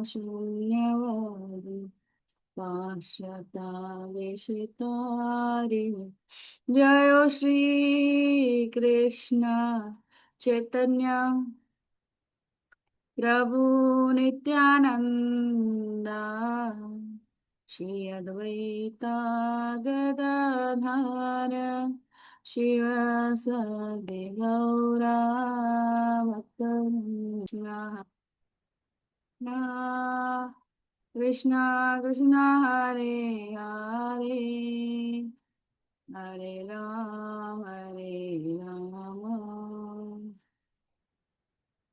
शून्यवादी पाश्चात्य जय श्री कृष्ण चैतन्य प्रभु नित्यानंद श्री अद्वैता गदाधर शिवसदि गौरा भक्तवृंदा कृष्ण कृष्ण हरे हरे हरे राम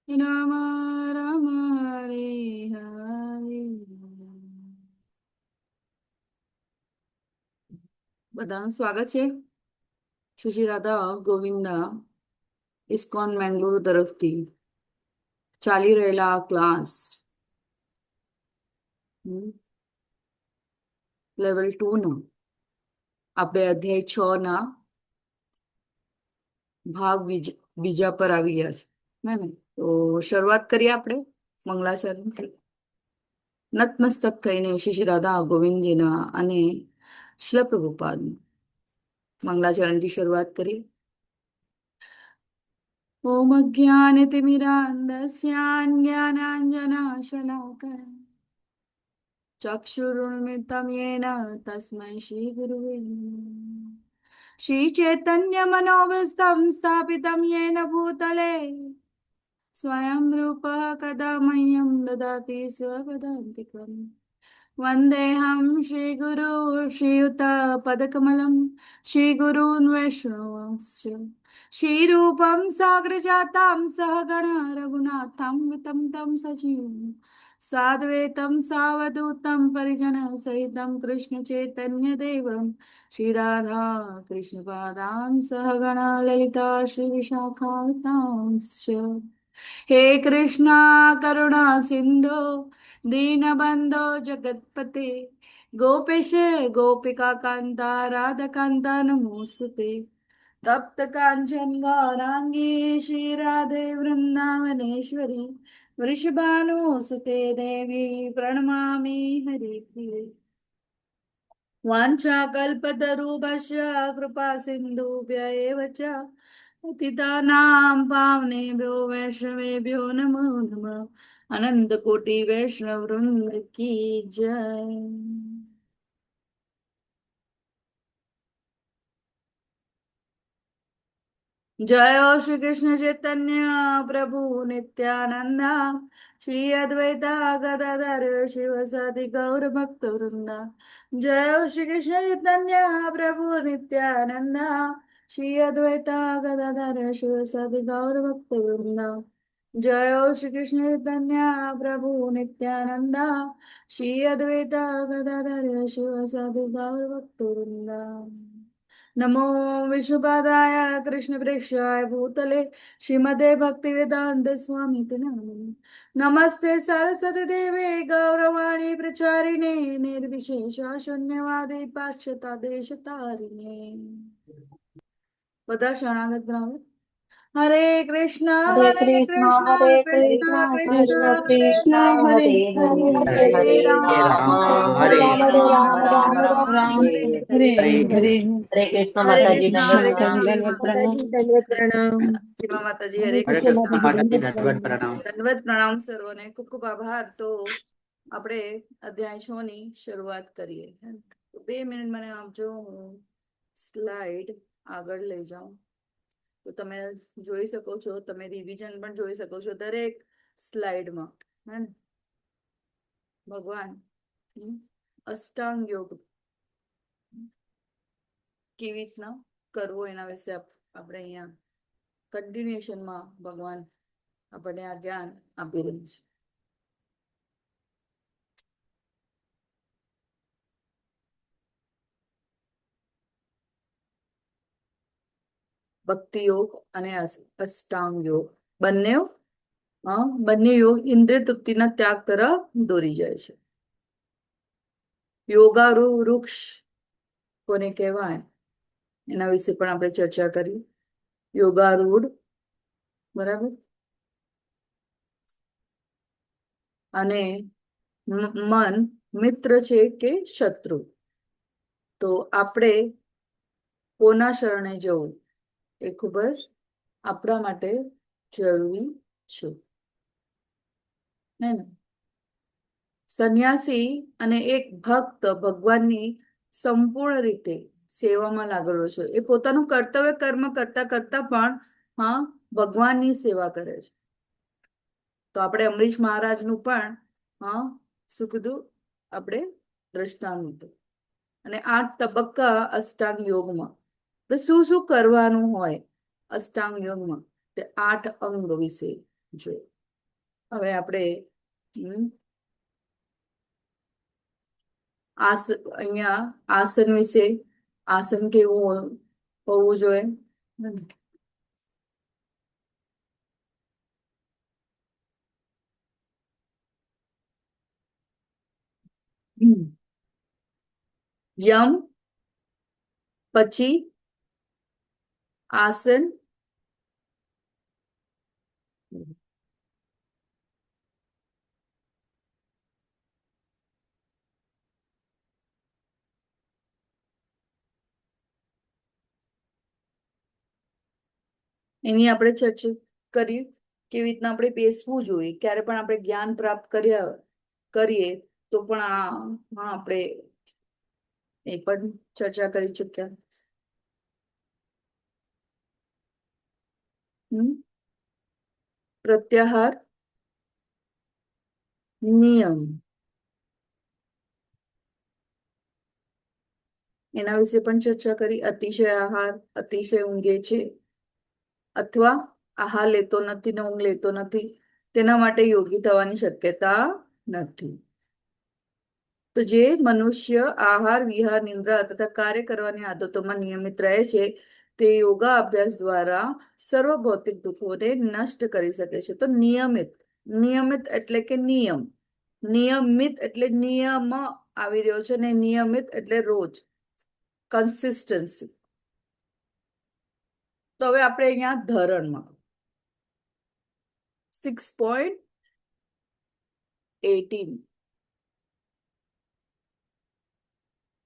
राम राम हरे हरे. બધાનું સ્વાગત છે. શ્રી રાધા ગોવિંદા ઇસ્કોન મેંગલુરુ તરફથી ચાલી રહેલા આ ક્લાસ લેવલ 2 નો આપણે અધ્યાય 6 ના ભાગ બીજા પર આવી ગયા છે. ને તો શરૂઆત કરીએ આપણે મંગલાચરણથી. નતમસ્તક થઈને શ્રી રાધા ગોવિંદજીના અને શિલ પ્રભુપાદ મંગલાચરણથી શરૂઆત કરીએ. ઓમ જ્ઞાનતિમિરાન્ધસ્યાજ્ઞાનાંજનશલાકયા ચક્ષુરુન્મિલિतं येन तस्मै श्रीगुरुवे नमः. श्रीचैतन्यमनोभीष्टं स्थापितं येन भूतले स्वयं रूपः कदा मह्यं ददाति स्वपदान्तिकम्. वन्देऽहं श्रीगुरु श्रीयुतपदकमलं श्रीगुरून् वैष्णवांश्च श्रीरूपं साग्रजातं सहगण रघुनाथं वितं तं सजीवं साद्वैतं सावधूतं परिजनसहितं कृष्णचैतन्यदेवं श्रीराधा कृष्णपादान् सहगणा ललिता श्रीविशाखान्तांश्च. हे कृष्णा करुणा सिंधु दीनबंधो जगत्पते गोपेश गोपिका कांता राधा कांता नमोस्तुते. तप्त कांचन गौरांगी श्री राधे वृंदावनेश्वरी वृषभानुसुते देवी प्रणमामि हरिप्रिये. वाञ्छाकल्पतरुभ्यश्च कृपा सिन्धुभ्य एव च पतितानां पावनेभ्यो वैष्णवेभ्यो नमो नमः. अनंत कोटि वैष्णव वृंद की जय. जय श्री कृष्ण चैतन्य प्रभु नित्यानंद श्री अद्वैता गदाधर शिवसदि गौर भक्त वृंदा. जय श्री कृष्ण चैतन्य प्रभु नित्यानंद श्री अद्वैता गदाधर शिवसदि गौर भक्त वृंदा. जय श्री कृष्ण चैतन्य प्रभु नित्यानंद श्री अद्वैता गदाधर शिवसदि गौर भक्त वृंदा. नमो विष्णुपादाय कृष्णप्रेक्षाय भूतले श्रीमते भक्तिवेदांत स्वामी नामिने. नमस्ते सरस्वती देवे गौरवाणी प्रचारिणे निर्विशेष शून्यवादी पाश्चात्य देशतारिणे. બધા શરણાગત બ્રાહ્મણ. हरे कृष्णा हरे कृष्णा कृष्णा कृष्णा कृष्णा कृष्णा हरे कृष्णा हरे हरे हरे हरे हरे राम राम हरे हरे हरे राम राम राम राम राम राम हरे हरे हरे. हरे हरे कृष्ण हरे माता जी कृष्णा दंडवत हरे प्रणाम. कृष्णा दंडवत माता प्रणाम जी. दंडवत प्रणाम. सीमा माता जी हरे हरे हरे कृष्ण कृष्ण. कृष्ण माता जी माता जी दंडवत दंडवत प्रणाम. प्रणाम. દંડવત પ્રણામ સર્વને ખૂબ ખૂબ આભાર. તો આપણે અધ્યાય 6 ની શરૂઆત કરીએ. તો 2 મિનિટ મને આપજો, હું સ્લાઇડ આગળ લઈ જાઉં તો તમે જોઈ શકો છો. તમે રિવિઝન પણ જોઈ શકો છો દરેક સ્લાઇડમાં. હે ને ભગવાન અષ્ટાંગ યોગ કેવી રીતના કરવો એના વિશે આપણે અહીંયા કન્ટિન્યુએશનમાં ભગવાન આપણને આ જ્ઞાન આપી રહ્યું છે. ભક્તિ યોગ અને અષ્ટાંગ યોગ બંને યોગ ઇન્દ્રિય તૃપ્તિના ત્યાગ તરફ દોરી જાય છે. યોગારૂ વૃક્ષ કોને કહેવાય એના વિશે પણ આપણે ચર્ચા કરી. યોગારૂઢ, બરાબર. અને મન મિત્ર છે કે શત્રુ? તો આપણે કોના શરણે જવું એ ખૂબ જ આપણા માટે જરૂરી છે, હે ને? સંન્યાસી અને એક ભક્ત ભગવાનની સંપૂર્ણ રીતે સેવામાં લાગેલો છે. એ પોતાનું કર્તવ્ય કર્મ કરતા કરતા પણ હા ભગવાનની સેવા કરે છે. તો આપણે અમરીશ મહારાજનું પણ હા શું કીધું આપણે દ્રષ્ટાંત. અને 8 તબક્કા અષ્ટાંગ યોગમાં તો શું શું કરવાનું હોય અષ્ટાંગ યોગમાં તે 8 અંગ વિશે જોઈએ. હવે આપણે અહીંયા આસન વિશે, આસન કેવું હોવું જોઈએ? યમ, પછી આસન, એની આપણે ચર્ચા કરી કેવી રીતના આપણે બેસવું જોઈએ. ક્યારે પણ આપણે જ્ઞાન પ્રાપ્ત કરીએ તો પણ આપણે એ પણ ચર્ચા કરી ચુક્યા. પ્રત્યાહાર, નિયમ, એના વિશે પણ ચર્ચા કરી. અતિશય આહાર, અતિશય ઊંઘે છે અથવા આહાર લેતો નથી ને ઊંઘ લેતો નથી, તેના માટે યોગી થવાની શક્યતા નથી. તો જે મનુષ્ય આહાર વિહાર નિંદ્રા તથા કાર્ય કરવાની આદતોમાં નિયમિત રહે છે તે યોગા અભ્યાસ દ્વારા સર્વ ભૌતિક દુઃખોને નષ્ટ કરી શકે છે. તો નિયમિત, નિયમિત એટલે કે નિયમ, નિયમિત એટલે નિયમ આવી રહ્યો છે ને નિયમિત એટલે રોજ, કન્સિસ્ટન્સી. તો હવે આપણે અહીંયા ધરણમાં 6.18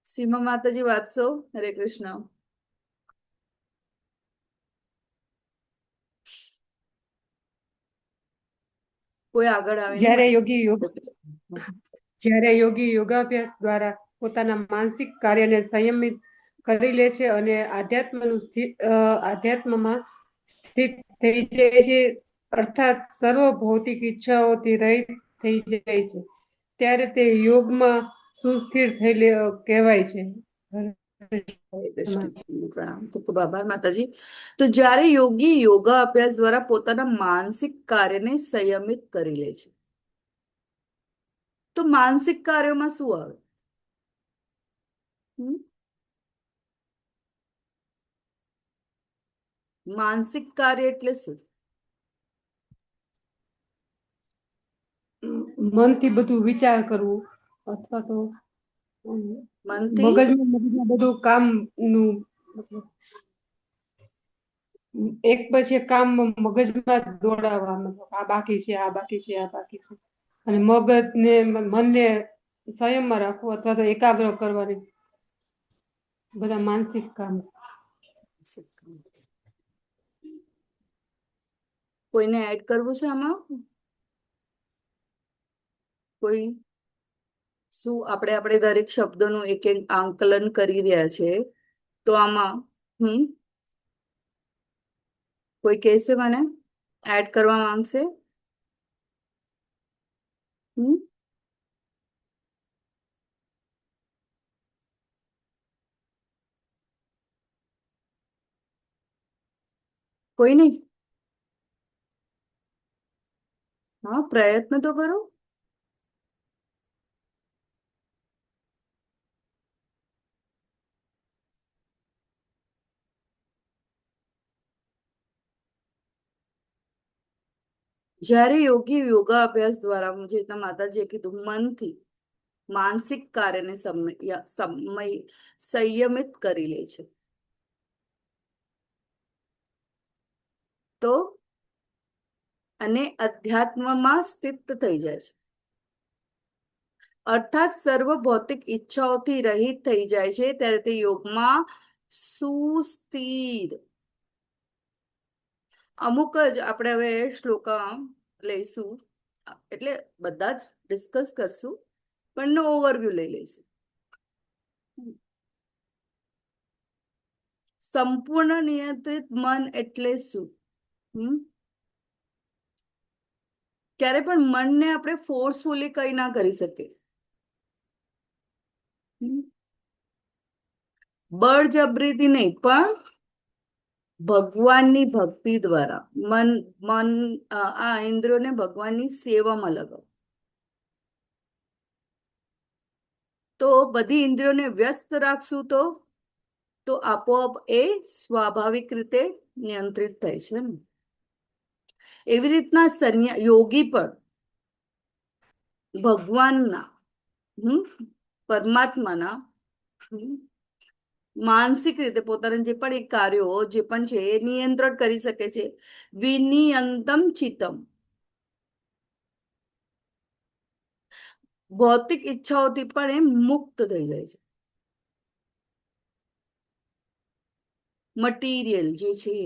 સીમા માતાજી વાંચશો? હરે કૃષ્ણ. કોઈ આગળ આવે જ્યારે યોગી યોગાભ્યાસ દ્વારા પોતાના માનસિક કાર્યને સંયમિત કરી લે છે અને આધ્યાત્મમાં સ્થિત થઈ જાય છે, અર્થાત સર્વ ભૌતિક ઈચ્છાઓથી રહિત થઈ જાય છે, ત્યારે તે યોગમાં સુસ્થિર થઈ કહેવાય છે. પ્રણામ, ખૂબ આભાર માતાજી. તો જ્યારે યોગી યોગા અભ્યાસ દ્વારા પોતાના માનસિક કાર્યને સંયમિત કરી લે છે, તો માનસિક કાર્યોમાં શું આવે? માનસિક કાર્ય એટલે શું? મનથી બધું વિચાર કરવું અથવા તો મનથી મગજમાં બધું કામ નું એક પછી એક કામ મગજમાં દોડાવવાનું, આ બાકી છે, આ બાકી છે, આ બાકી છે, અને મનને સંયમમાં રાખવું અથવા તો એકાગ્ર કરવાની, બધા માનસિક કામ. કોઈને એડ કરવું છે આમાં? કોઈ? શું આપણે દરેક શબ્દોનું એક એક આંકલન કરી રહ્યા છે, તો આમાં કોઈ કહેશે મને એડ કરવા માંગશે? કોઈ નહીં? હા, પ્રયત્ન તો કરો. જ્યારે યોગી યોગા અભ્યાસ દ્વારા જે માતાજીએ કીધું મનથી માનસિક કાર્યને સંયમિત કરી લે છે, તો અને અધ્યાત્મમાં સ્થિત થઈ જાય છે. અર્થાત સર્વ ભૌતિક ઈચ્છાઓથી રહિત થઈ જાય છે ત્યારે તે યોગમાં સુસ્થિર. અમુક જ આપણે હવે શ્લોકા લઈશું, એટલે બધા જ ડિસ્કસ કરશું પણ એનો ઓવરવ્યુ લઈ લઈશું. સંપૂર્ણ નિયંત્રિત મન એટલે શું? ક્યારે પણ મનને આપણે ફોર્સફુલી કઈ ના કરી શકીએ. બળજબરીથી નહીં, પણ ભગવાનની ભક્તિ દ્વારા મન મન આ ઇન્દ્રિયોને ભગવાનની સેવામાં લગાવો. તો બધી ઇન્દ્રિયોને વ્યસ્ત રાખશું તો આપોઆપ એ સ્વાભાવિક રીતે નિયંત્રિત થાય છે ને. એવી રીતના યોગી પણ ભગવાનના પરમાત્માના માનસિક રીતે પોતાના જે પણ એ કાર્યો જે પણ છે એ નિયંત્રણ કરી શકે છે. વિનિયંતમ ચિત્તમ, ભૌતિક ઈચ્છાઓથી પણ એ મુક્ત થઈ જાય છે. મટીરિયલ જે છે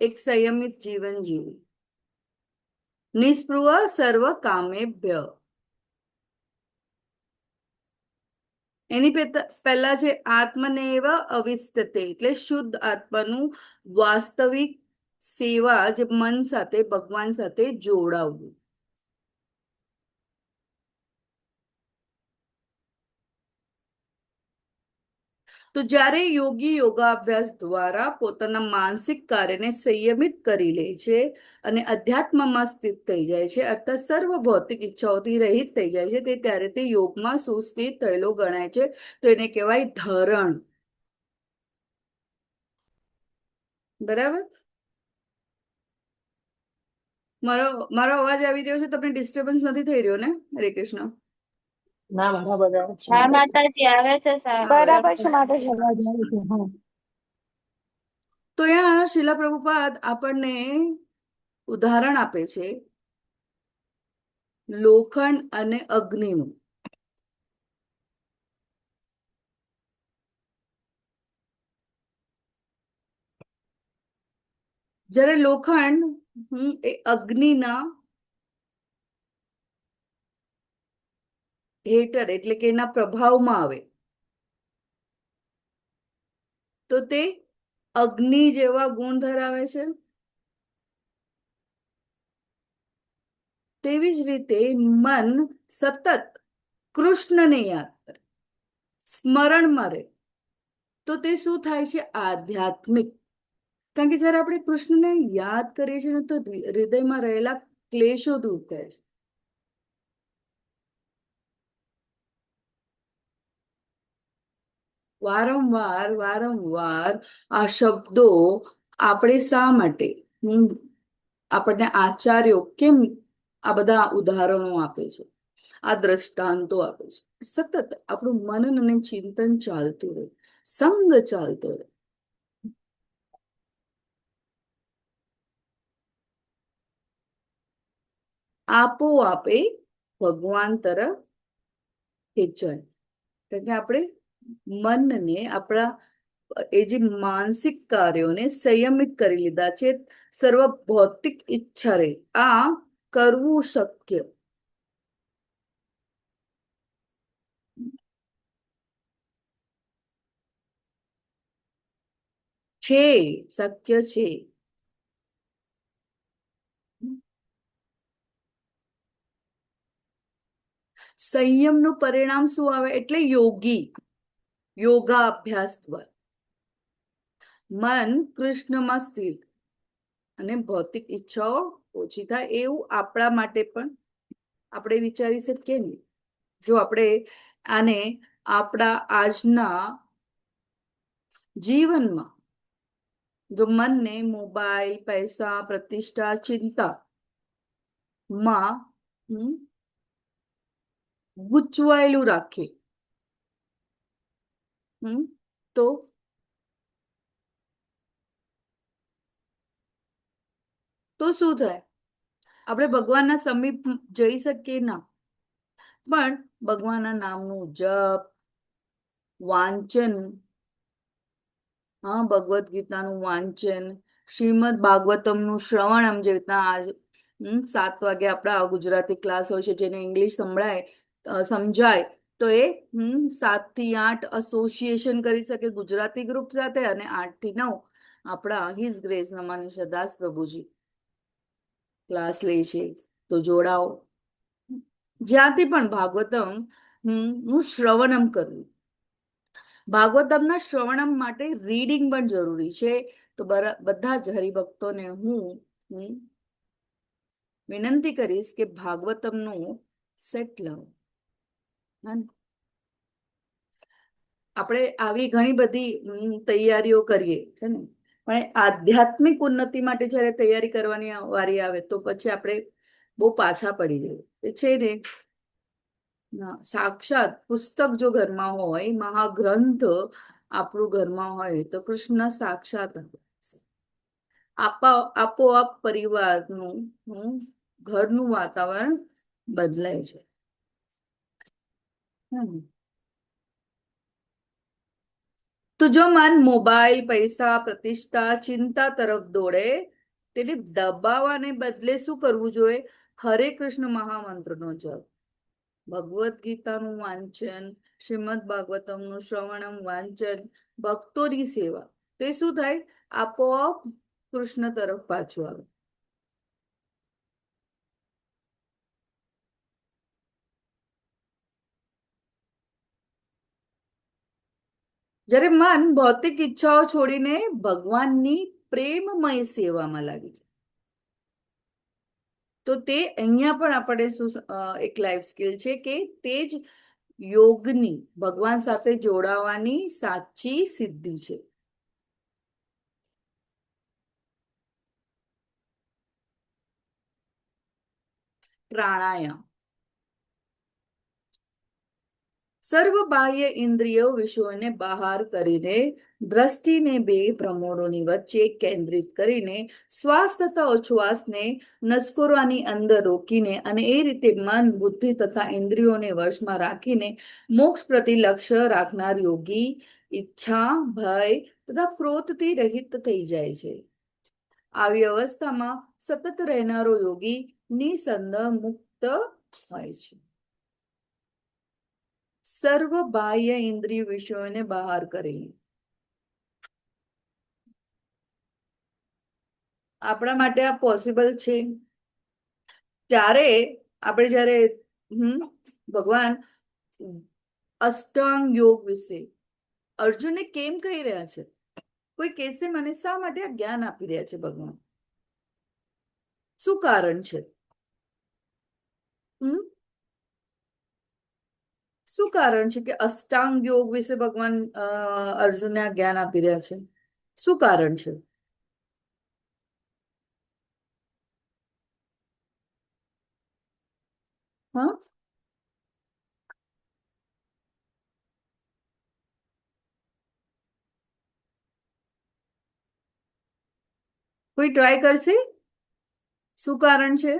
એક સંયમિત જીવન જીવું. નિસ્પૃહ સર્વ કામેભ્ય, એની પહેલા છે આત્મનેવ અવિસ્તતે, એટલે શુદ્ધ આત્માનું વાસ્તવિક સેવા, જે મન સાથે ભગવાન સાથે જોડાવવું. તો જ્યારે યોગી યોગાભ્યાસ દ્વારા પોતાના માનસિક કાર્યને સંયમિત કરી લે છે અને અધ્યાત્મમાં સ્થિત થઈ જાય છે, અર્થાત સર્વ ભૌતિક ઈચ્છાઓથી રહિત થઈ જાય છે, તે ત્યારે તે યોગમાં સુસ્થિત થયેલો ગણાય છે. તો એને કહેવાય ધરણ. બરાબર? મારો મારો અવાજ આવી રહ્યો છે? તમને ડિસ્ટર્બન્સ નથી થઈ રહ્યો ને? હરે કૃષ્ણ. ના બરાબર આવે છે. હા માતાજી, આવે છે સાહેબ. બરાબર છે માતાજી, અવાજ આવે છે. હા. તો અહીંયા શીલા પ્રભુપાદ આપણને ઉદાહરણ આપે છે લોખંડ અને અગ્નિનું. જ્યારે લોખંડ એ અગ્નિના હેઠળ, એટલે કે એના પ્રભાવમાં આવે તો તે અગ્નિ જેવા ગુણ ધરાવે છે. તેવી જ રીતે મન સતત કૃષ્ણને યાદ કરે, સ્મરણમાં રહે, તો તે શું થાય છે? આધ્યાત્મિક. કારણ કે જયારે આપણે કૃષ્ણને યાદ કરીએ છીએ ને, તો હૃદયમાં રહેલા ક્લેશો દૂર થાય છે. વારંવાર વારંવાર આ શબ્દો આપણે શા માટે, આપણને આચાર્યો કેમ આ બધા ઉદાહરણો આપે છે, આ દ્રષ્ટાંતો આપે છે? સતત આપણું મનન અને ચિંતન ચાલતું રહે, સંગ ચાલતો રહે. આપોઆપે ભગવાન તરફ ખેંચાય. કારણ કે આપણે મનને, આપણા એ જે માનસિક કાર્યોને સંયમિત કરી લીધા છે, સર્વ ભૌતિક ઈચ્છા રહે. આ કરવું શક્ય છે, શક્ય છે. સંયમનું પરિણામ શું આવે? એટલે યોગા અભ્યાસ દ્વારા મન કૃષ્ણમાં સ્થિર અને ભૌતિક ઈચ્છાઓ ઓછી થાય. એવું આપણા માટે પણ આપણે વિચારી શકીએ ને, જો આપણે આને આપણા આજના જીવનમાં જો મનને મોબાઈલ, પૈસા, પ્રતિષ્ઠા, ચિંતા માં ગૂંચવાયેલું રાખીએ તો શું થાય? આપણે ભગવાનના સમીપ જઈ શકીએ ના. પણ ભગવાનના નામનું જપ, વાંચન, હા, ભગવદ્ ગીતાનું વાંચન, શ્રીમદ ભાગવતમનું શ્રવણ, જેવી રીતના આજ 7 વાગે આપણા ગુજરાતી ક્લાસ હોય છે, જેને ઇંગ્લિશ સમજાય તો એ 7 થી 8 એસોસિએશન કરી શકે ગુજરાતી ગ્રુપ સાથે, અને 8 થી 9 આપણા હિઝ ગ્રેસ નમાનિશા દાસ પ્રભુજી ક્લાસ લે છે. તો જોડાઓ. જ્યાંથી પણ ભાગવતમ નું શ્રવણમ કરવું. ભાગવતમના શ્રવણમ માટે રીડિંગ પણ જરૂરી છે. તો બધા જ હરિભક્તોને હું વિનંતી કરીશ કે ભાગવતમનું સેટ લાવો. આપણે આવી ઘણી બધી તૈયારીઓ કરીએ છે ને, પણ આધ્યાત્મિક ઉન્નતિ માટે જયારે તૈયારી કરવાની વારી આવે તો પછી આપણે બહુ પાછા પડી જઈએ. છે ને, સાક્ષાત પુસ્તક જો ઘરમાં હોય, મહાગ્રંથ આપણું ઘરમાં હોય, તો કૃષ્ણ સાક્ષાત આપોઆપ પરિવારનું ઘરનું વાતાવરણ બદલાય છે. તો જો મન મોબાઈલ, પૈસા, પ્રતિષ્ઠા, ચિંતા તરફ દોડે, તેને દબાવવાને બદલે શું કરવું જોઈએ? હરે કૃષ્ણ મહામંત્રનો જપ, ભગવદ્ ગીતાનું વાંચન, શ્રીમદ ભાગવતમનું શ્રવણમ વાંચન, ભક્તોની સેવા. તે શું થાય? આપોઆપ કૃષ્ણ તરફ પાછું આવે. જ્યારે મન ભૌતિક ઈચ્છાઓ છોડીને ભગવાનની પ્રેમમય સેવામાં લાગી જાય, તો તે અહીંયા પણ આપણે એક લાઈફ સ્કિલ છે કે તે જ યોગની, ભગવાન સાથે જોડાવાની સાચી સિદ્ધિ છે. પ્રાણાયામ. સર્વ બાહ્ય ઇન્દ્રિયો વિષયોને બહાર કરીને દ્રષ્ટિને 2 ભ્રમરોની વચ્ચે કેન્દ્રિત કરીને શ્વાસ તથા ઉચ્છ્વાસને નસકોરાની અંદર રોકીને અને એ રીતે મન, બુદ્ધિ તથા ઇન્દ્રિયોને વશમાં રાખીને મોક્ષ પ્રતિ લક્ષ્ય રાખનાર યોગી ઈચ્છા, ભય તથા ક્રોધથી રહિત થઈ જાય છે. આવી અવસ્થામાં સતત રહેનારો યોગી નિસંદેહ મુક્ત હોય છે. સર્વ બાહ્ય ઇન્દ્રિય વિષયોને બહાર કરી. આપણા માટે આ પોસિબલ છે. ત્યારે આપણે જ્યારે ભગવાન અષ્ટાંગ યોગ વિશે અર્જુનને કેમ કહી રહ્યા છે? કોઈ કહેશે મને શા માટે આ જ્ઞાન આપી રહ્યા છે ભગવાન? શું કારણ છે? શું કારણ છે કે અષ્ટાંગ યોગ વિશે ભગવાન અર્જુનને આ જ્ઞાન આપી રહ્યા છે? શું કારણ છે? હા, કોઈ ટ્રાય કરશે? શું કારણ છે?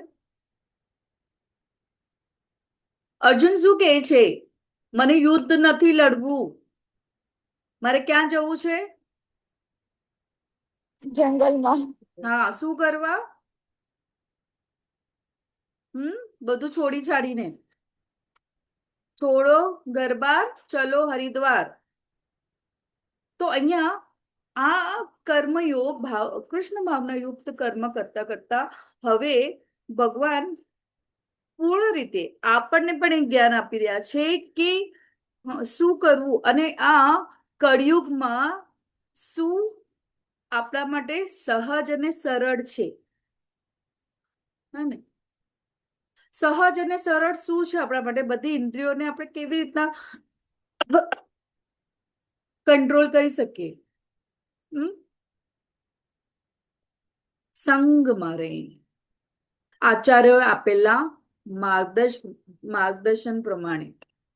અર્જુન શું કહે છે? મને યુદ્ધ નથી લડવું, મારે ક્યાં જવું છે? જંગલમાં. હા, શું કરવા? બધું છોડી છાડીને છોડો ઘર બાર, ચલો હરિદ્વાર. તો અહીંયા આ કર્મયોગ કૃષ્ણ ભાવના યુક્ત કર્મ કરતા કરતા હવે ભગવાન પૂર્ણ રીતે આપણને પણ એક જ્ઞાન આપી રહ્યા છે કે શું કરવું, અને આ કળિયુગમાં શું આપણા માટે સહજ અને સરળ છે. ને સહજ અને સરળ શું છે આપણા માટે? બધી ઇન્દ્રિયોને આપણે કેવી રીતના કંટ્રોલ કરી શકીએ? સંગમાં રહી આચાર્યોએ આપેલા માર્ગદર્શન પ્રમાણે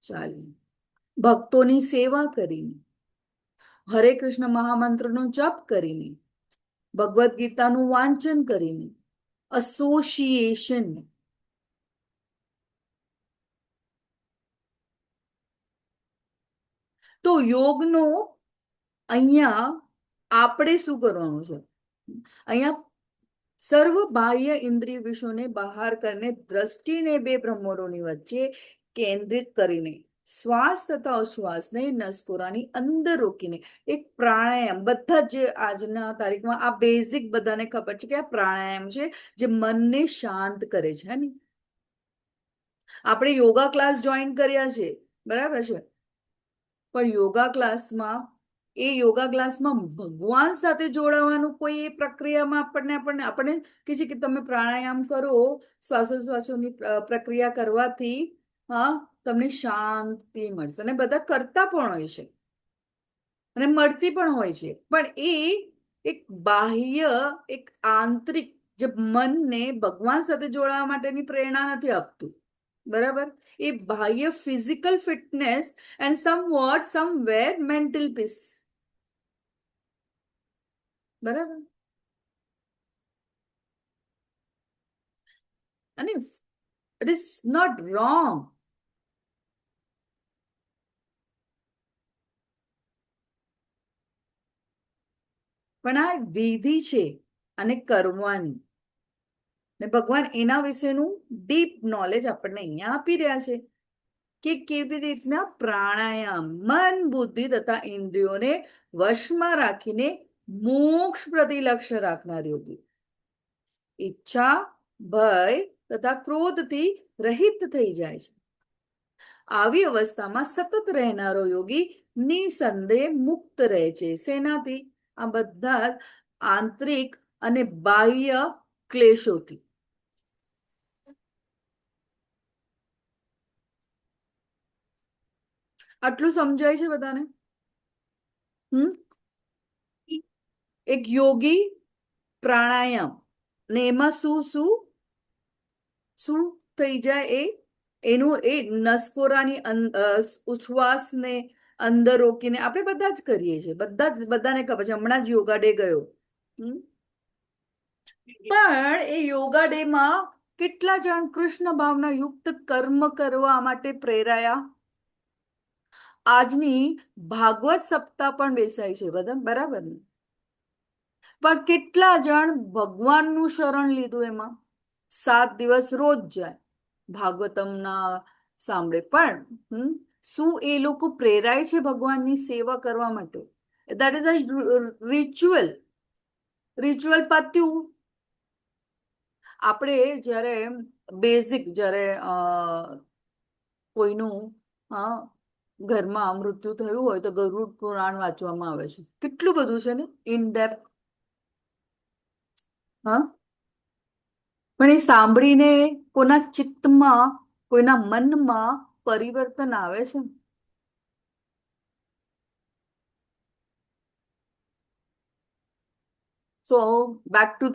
ચાલી, ભક્તોની સેવા કરીને, હરે કૃષ્ણ મહામંત્રનો જપ કરીને, ભગવદ્ ગીતાનું વાંચન કરીને, એસોસિએશન તો યોગનો અહીંયા આપણે શું કરવાનું છે? અહીંયા સર્વ બાહ્ય ઇન્દ્રિય વિષયોને બહાર કરીને દ્રષ્ટિને બે બ્રહ્મરોની વચ્ચે કેન્દ્રિત કરીને શ્વાસ તથા ઉશ્વાસને નસકોરાની અંદર રોકીને એક પ્રાણાયામ, બધા જે આજના તારીખમાં આ બેઝિક બધાને ખબર છે કે આ પ્રાણાયામ છે જે મનને શાંત કરે છે ને. આપણે યોગા ક્લાસ જોઈન કર્યા છે, બરાબર છે, પણ યોગા ક્લાસમાં ભગવાન સાથે જોડાવાનું કોઈ એ પ્રક્રિયામાં આપણને કે છે કે તમે પ્રાણાયામ કરો, શ્વાસોશ્વાસોની પ્રક્રિયા કરવાથી તમને શાંતિ મળશે, અને બધા કરતા પણ હોય છે અને મળતી પણ હોય છે, પણ એ એક બાહ્ય, એક આંતરિક જે મનને ભગવાન સાથે જોડાવા માટેની પ્રેરણા નથી આપતું, બરાબર. એ બાહ્ય physical fitness and somewhere mental peace, બરાબર. અને ઇટ ઇઝ નોટ રોંગ. પણ આ વિધિ છે અને કરવાની, ને ભગવાન એના વિશેનું ડીપ નોલેજ આપણને અહીંયા આપી રહ્યા છે કે કેવી રીતના પ્રાણાયામ મન, બુદ્ધિ તથા ઇન્દ્રિયોને વશમાં રાખીને મોક્ષ પ્રતિ લક્ષ્ય રાખનાર યોગી ઈચ્છા, ભય તથા ક્રોધથી રહિત થઈ જાય છે. આવી અવસ્થામાં સતત રહેનારો યોગી નિસંદેહ મુક્ત રહે છે. શેનાથી? આ બધા આંતરિક અને બાહ્ય ક્લેશોથી. આટલું સમજાય છે બધાને? એક યોગી પ્રાણાયામ ને એમાં શું થઈ જાય? એનું એ નસકોરાની ઉચ્છ્વાસને અંદર રોકીને આપણે બધા જ કરીએ છીએ, બધાને ખબર છે. હમણાં જ યોગા ડે ગયો, પણ એ યોગા ડે માં કેટલા જણ કૃષ્ણ ભાવના યુક્ત કર્મ કરવા માટે પ્રેરાયા? આજની ભાગવત સપ્તાહ પણ બેસાય છે બધા, બરાબર ને? પણ કેટલા જણ ભગવાનનું શરણ લીધું? એમાં 7 દિવસ રોજ જાય, ભાગવતમના સાંભળે, પણ શું એ લોકો પ્રેરાય છે ભગવાનની સેવા કરવા માટે? દેટ ઇઝ અ રિચ્યુઅલ પત્યું. આપણે જ્યારે બેઝિક, જ્યારે કોઈનું ઘરમાં મૃત્યુ થયું હોય તો ગરુડ પુરાણ વાંચવામાં આવે છે. કેટલું બધું છે ને, ઇન ડેપ્થ. પણ એ સાંભળીને કોના ચિત્તમાં, કોઈના મનમાં પરિવર્તન આવે છે? સો બેક ટુ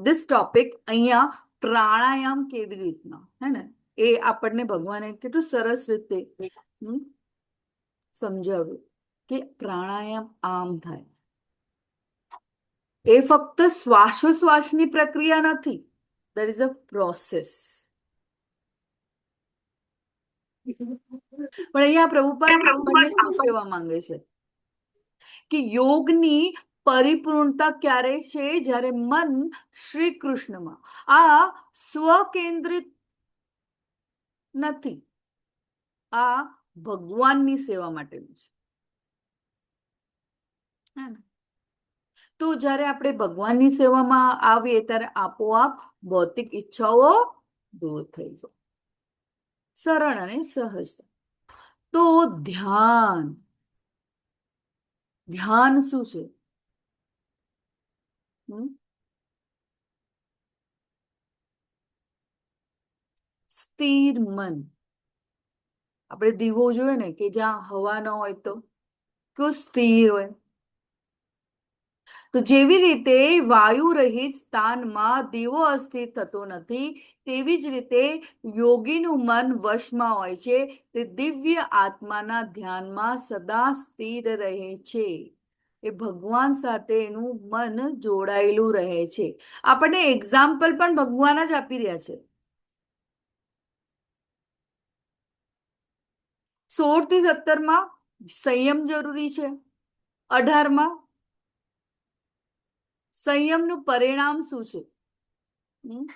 ધીસ ટોપિક. અહીંયા પ્રાણાયામ કેવી રીતના, હે ને, એ આપણને ભગવાને કેટલું સરસ રીતે સમજાવ્યું કે પ્રાણાયામ આમ થાય. એ ફક્ત શ્વાસોશ્વાસની પ્રક્રિયા નથી, there is a process. પણ અહીંયા પ્રભુપાદ આપણને શું કહેવા માંગે છે કે યોગની પરિપૂર્ણતા ક્યારે છે? જ્યારે મન શ્રી કૃષ્ણમાં, આ સ્વકેન્દ્રિત નથી, આ ભગવાનની સેવા માટેનું છે. તો જ્યારે આપણે ભગવાનની સેવામાં આવીએ ત્યારે આપોઆપ ભૌતિક ઈચ્છાઓ દૂર થઈ જાય, સરળ અને સહજતા. તો ધ્યાન શું છે? સ્થિર મન. આપણે દીવો જોઈએ ને, કે જ્યાં હવા ન હોય તો કેવું સ્થિર હોય. તો જેવી રીતે વાયુ રહિત સ્થાનમાં દીવો અસ્થિર થતો નથી, તેવી જ રીતે યોગીનું મન વશમાં હોય છે, તે દિવ્ય આત્માના ધ્યાનમાં સદા સ્થિર રહે છે. એ ભગવાન સાથે એનું મન જોડાયેલું રહે છે. આપણને એક્ઝામ્પલ પણ ભગવાન જ આપી રહ્યા છે. 16 થી 17 સંયમ જરૂરી છે. 18માં સંયમનું પરિણામ શું છે? હમ?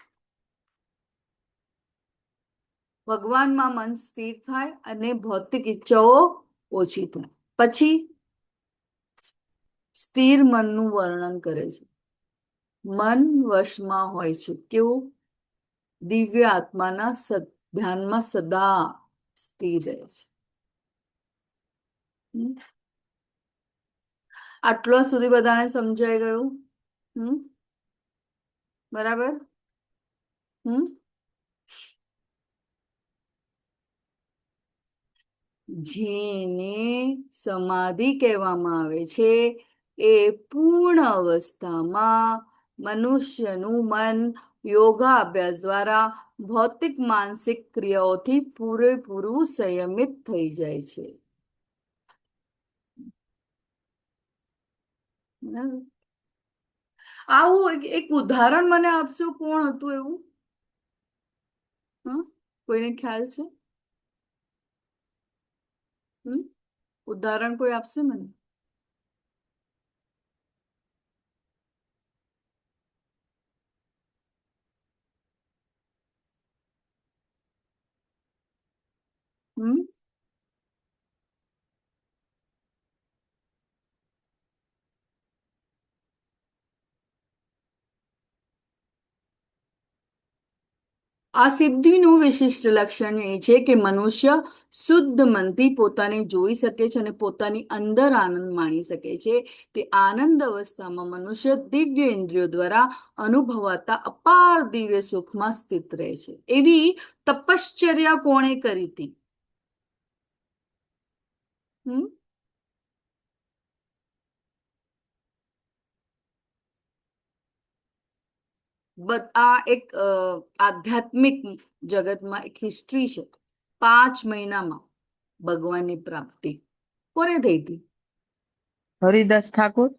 ભગવાનમાં મન સ્થિર થાય અને ભૌતિક ઈચ્છાઓ ઓછી થાય. પછી સ્થિર મનનું વર્ણન કરે છે. મન વશમાં હોય છે. કેવું? દિવ્ય આત્માના ધ્યાનમાં સદા સ્થિર રહે છે. આટલો સુધી બધાને સમજાઈ ગયું? બરાબર? જેને સમાધિ કહેવામાં આવે છે એ પૂર્ણ અવસ્થામાં મનુષ્યનું મન યોગા અભ્યાસ દ્વારા ભૌતિક માનસિક ક્રિયાઓથી પૂરેપૂરું સંયમિત થઈ જાય છે. આવું એક ઉદાહરણ મને આપશો? કોણ હતું એવું? કોઈને ખ્યાલ છે? ઉદાહરણ કોઈ આપશે મને? આ સિદ્ધિનું વિશિષ્ટ લક્ષણ એ છે કે મનુષ્ય શુદ્ધ મનથી પોતાને જોઈ શકે છે અને પોતાની અંદર આનંદ માણી શકે છે. તે આનંદ અવસ્થામાં મનુષ્ય દિવ્ય ઇન્દ્રિયો દ્વારા અનુભવાતા અપાર દિવ્ય સુખમાં સ્થિત રહે છે. એવી તપશ્ચર્યા કોણે કરી હતી? આ એક આધ્યાત્મિક જગતમાં એક હિસ્ટ્રી છે. 5 મહિનામાં ભગવાનની પ્રાપ્તિ કોને થઈ હતી? હરિદાસ ઠાકોર.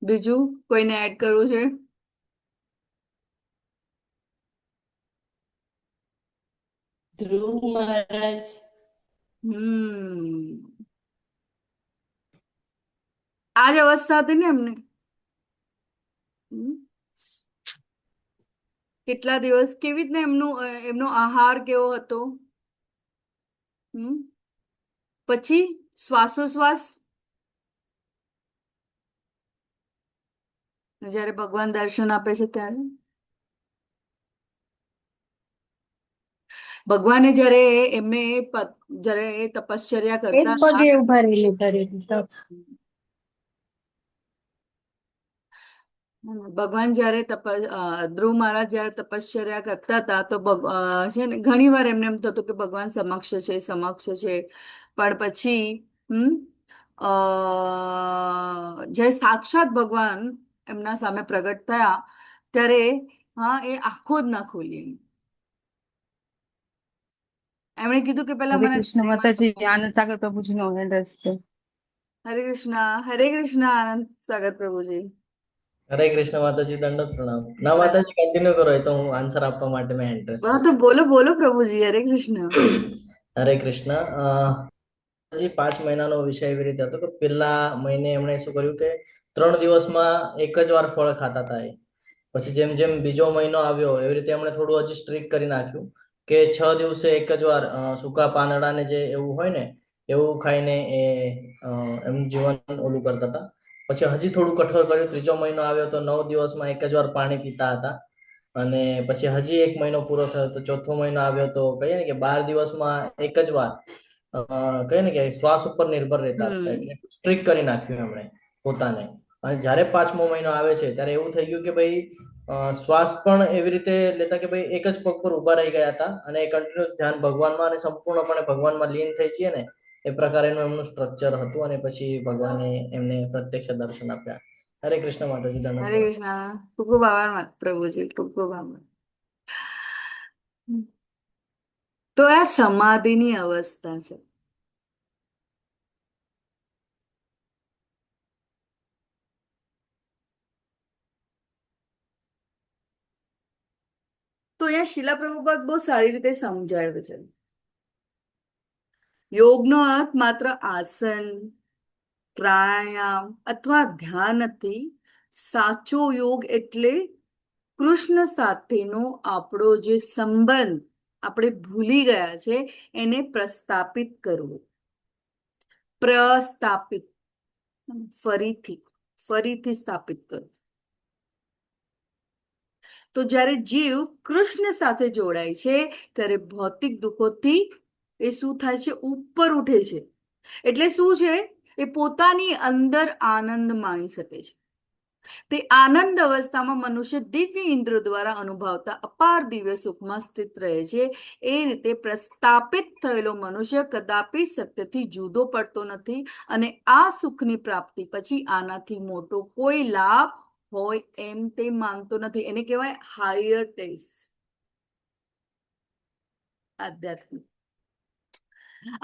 બીજું કોઈને એડ કરવું છે? ધ્રુવ મહારાજ. આજ અવસ્થા હતી ને એમને. કેટલા દિવસ કેવી રીતના એમનો આહાર કેવો હતો? પછી શ્વાસોશ્વાસ જયારે ભગવાન દર્શન આપે છે ત્યારે ભગવાને જયારે તપશ્ચર્યા એક કરતા પગે ઉભા રહેલી ભગવાન જયારે ધ્રુવ મહારાજ જયારે તપશ્ચર્યા કરતા હતા તો છે ને ઘણી વાર એમને એમ થતું કે ભગવાન સમક્ષ છે, પણ પછી જયારે સાક્ષાત ભગવાન એમના સામે પ્રગટ થયા ત્યારે એ આંખો જ ના ખોલી. એમણે કીધું કે પેલા હરે મને કૃષ્ણ માતાજી. આનંદ સાગર પ્રભુજી નો એડ્રેસ છે. હરે કૃષ્ણ આનંદ સાગર પ્રભુજી. હરે કૃષ્ણ માતાજી, દંડવત પ્રણામ. ના માતાજી, કન્ટિન્યુ કરો, તો હું આન્સર આપવા માટે મેં ઇન્ટરેસ્ટ. તો બોલો પ્રભુજી. હરે કૃષ્ણ. હરે કૃષ્ણ. 5 મહિનાનો વિષય એવી રીતે હતો કે પહેલા મહિને એમણે શું કર્યું કે 3 દિવસમાં એક જ વાર ફળ ખાતા હતા. પછી જેમ જેમ બીજો મહિનો આવ્યો એવી રીતે એમણે થોડું હજી સ્ટ્રિક્ટ કરી નાખ્યું કે 6 દિવસે એક જ વાર સૂકા પાંદડા ને જે એવું હોય ને એવું ખાઈને એમનું જીવન ઓલું કરતા હતા. પછી હજી થોડું કઠોર કર્યું. 3જો મહિનો આવ્યો તો 9 દિવસમાં એક જ વાર પાણી પીતા હતા. અને પછી હજી 1 મહિનો પૂરો થયો તો 4થો મહિનો આવ્યો તો કહીએ ને કે 12 દિવસમાં એક જ વાર કહીએ ને કે શ્વાસ ઉપર નિર્ભર રહેતા હતા. એટલે સ્ટ્રિક્ટ કરી નાખ્યું એમણે પોતાને. અને જ્યારે 5મો મહિનો આવે છે ત્યારે એવું થઈ ગયું કે ભાઈ શ્વાસ પણ એવી રીતે લેતા કે ભાઈ એક જ પગ પર ઉભા રહી ગયા હતા અને કન્ટિન્યુઅસ ધ્યાન ભગવાનમાં અને સંપૂર્ણપણે ભગવાનમાં લીન થઈ જઈએ ને એ પ્રકારેનું એમનું સ્ટ્રક્ચર હતું. અને પછી ભગવાને એમને પ્રત્યક્ષ દર્શન આપ્યા. હરે કૃષ્ણ માતાજી. હરે કૃષ્ણ. ખૂબ ખૂબ આભાર પ્રભુજી. ખૂબ ખૂબ આભાર. તો આ સમાધિની અવસ્થા છે. તો તો અહીંયા શીલા પ્રભુપાદ બહુ સારી રીતે સમજાવ્યું છે. યોગનો અર્થ માત્ર આસન, પ્રાણાયામ અથવા ધ્યાન નથી. સાચો યોગ એટલે કૃષ્ણ સાથેનો આપણો જે સંબંધ આપણે ભૂલી ગયા છે એને પ્રસ્થાપિત કરવો. પ્રસ્થાપિત, ફરીથી સ્થાપિત કરવું. તો જ્યારે જીવ કૃષ્ણ સાથે જોડાય છે ત્યારે ભૌતિક દુઃખોથી એ શું થાય છે? ઉપર ઉઠે છે. એટલે શું છે? એ પોતાની અંદર આનંદ માણી શકે છે. તે આનંદ અવસ્થામાં મનુષ્ય દિવ્ય ઇન્દ્રિયો દ્વારા અનુભવતા અપાર દિવ્ય સુખમાં સ્થિત રહે છે. એ રીતે પ્રસ્થાપિત થયેલો મનુષ્ય કદાપી સત્યથી જુદો પડતો નથી અને આ સુખની પ્રાપ્તિ પછી આનાથી મોટો કોઈ લાભ હોય એમ તે માનતો નથી. એને કહેવાય હાયર ટેસ્ટ, આધ્યાત્મિક.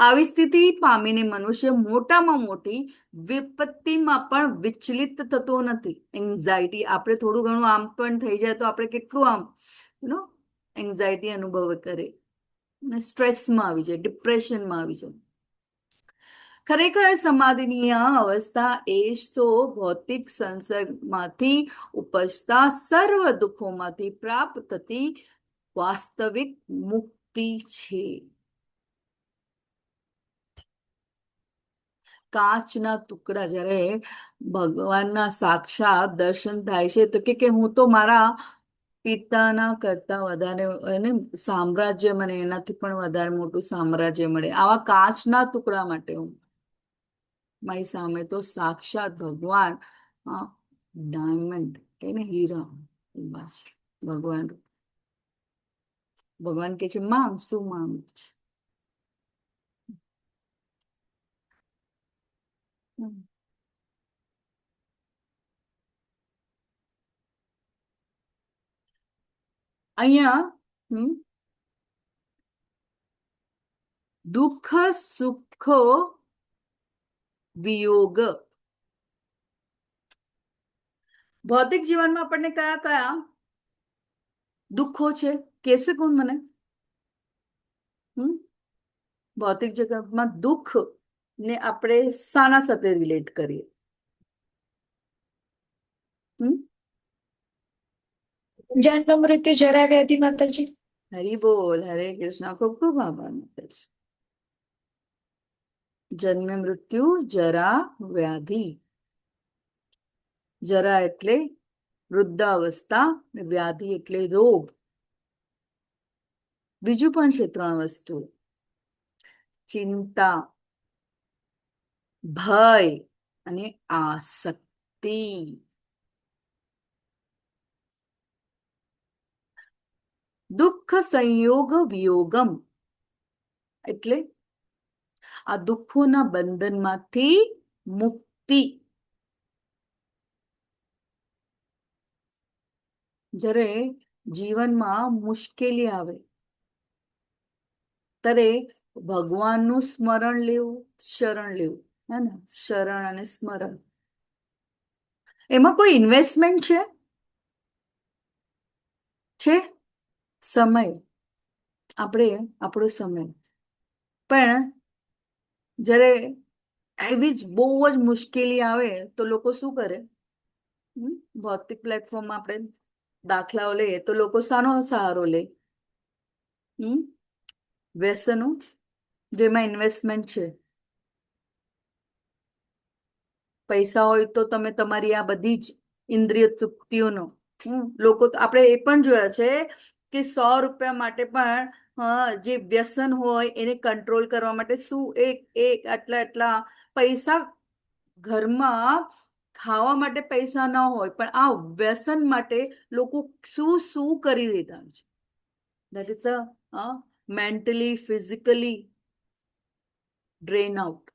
આવી સ્થિતિ પામીને મનુષ્ય મોટામાં મોટી વિપત્તિમાં પણ વિચલિત થતો નથી. એન્ઝાયટી, આપણે થોડું ઘણું આમ પણ થઈ જાય તો આપણે કેટલું આમ એન્ઝાયટી અનુભવ કરે, સ્ટ્રેસમાં આવી જાય, ડિપ્રેશનમાં આવી જાય. ખરેખર સમાધિની આ અવસ્થા એ જ તો ભૌતિક સંસર્ગમાંથી ઉપજતા સર્વ દુઃખોમાંથી પ્રાપ્ત થતી વાસ્તવિક મુક્તિ છે. કાચના ટુકડા જ્યારે ભગવાનના સાક્ષાત દર્શન થાય છે તો કે હું તો મારા પિતાના કરતા વધારે, એને સામ્રાજ્ય, મને એનાથી પણ વધારે મોટું સામ્રાજ્ય મળે. આવા કાચના ટુકડા માટે હું, મારી સામે તો સાક્ષાત ભગવાન, ડાયમંડ કે ને હીરા ઉભા છે. ભગવાન કે છે માંગ, શું માંગ છે? અહીંયા દુઃખ સુખ વિયોગ. ભૌતિક જીવનમાં આપણને કયા કયા દુઃખો છે? કહેશે કોણ મને? ભૌતિક જગતમાં દુઃખ ને આપણે શાના સાથે રિલેટ કરીએ? જન્મ મૃત્યુ જરા વ્યાધિ માતાજી. હરિ બોલ, હરે કૃષ્ણ. ખૂબ ખૂબ આભાર માતાજી. જન્મ મૃત્યુ જરા વ્યાધિ. જરા એટલે વૃદ્ધાવસ્થા, વ્યાધિ એટલે રોગ. બીજું પણ છે 3 વસ્તુ: ચિંતા, ભય અને આસક્તિ. દુઃખ સંયોગ વિયોગમ એટલે આ દુઃખોના બંધનમાંથી મુક્તિ. જ્યારે જીવનમાં મુશ્કેલી આવે ત્યારે ભગવાનનું સ્મરણ લેવું, શરણ લેવું, હે ને? શરણ અને સ્મરણ. એમાં કોઈ ઇન્વેસ્ટમેન્ટ છે? સમય. આપણો સમય. પણ જ્યારે એવી જ બહુ જ મુશ્કેલી આવે તો લોકો શું કરે? ભૌતિક પ્લેટફોર્મમાં આપણે દાખલાઓ લઈએ તો લોકો શાનો સહારો લે? વ્યસનો, જેમાં ઇન્વેસ્ટમેન્ટ છે. પૈસા હોય તો તમે તમારી આ બધી જ ઇન્દ્રિય તૃપ્તિઓનો, લોકો આપણે એ પણ જોયા છે કે 100 રૂપિયા માટે પણ જે વ્યસન હોય એને કંટ્રોલ કરવા માટે શું આટલા પૈસા, ઘરમાં ખાવા માટે પૈસા ન હોય પણ આ વ્યસન માટે લોકો શું કરી દેતા છે. That is mentally, physically drain out.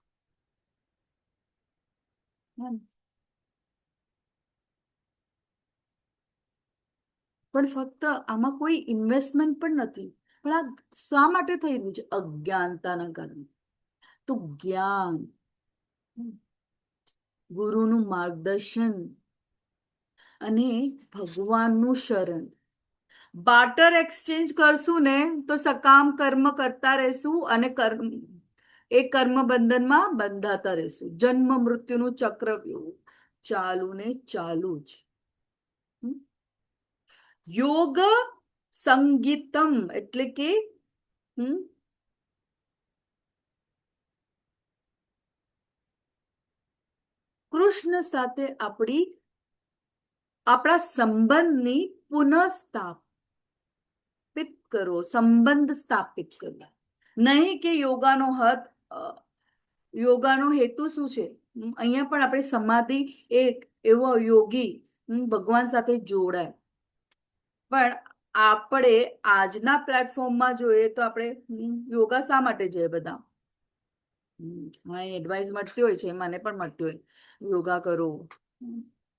પણ ફક્ત આમાં કોઈ ઇન્વેસ્ટમેન્ટ પણ નથી. પણ આ શા માટે થઈ રહ્યું છે? અજ્ઞાનતાના કારણે. તો જ્ઞાન, ગુરુનું માર્ગદર્શન અને ભગવાનનું શરણ, બાર્ટર એક્સચેન્જ કરશું ને તો સકામ કર્મ કરતા રહેશું અને એ કર્મ બંધનમાં બંધાતા રહેશું. જન્મ મૃત્યુનું ચક્રવ્યૂહ ચાલુ ને ચાલુ જ. હમ? યોગ સંગીતમ એટલે કે હમ કૃષ્ણ સાથે આપણા સંબંધની પુનઃસ્થાપિત કરો, સંબંધ સ્થાપિત કરો. નહીં કે યોગાનો હેતુ શું છે? અહીંયા પણ આપણે સમાધિ એક એવો યોગી ભગવાન સાથે જોડાય. પણ આપણે આજના પ્લેટફોર્મમાં જોઈએ તો આપણે યોગા શા માટે જઈએ બધા? હા, એડવાઇસ મળતી હોય છે, મને પણ મળતી હોય યોગા કરો,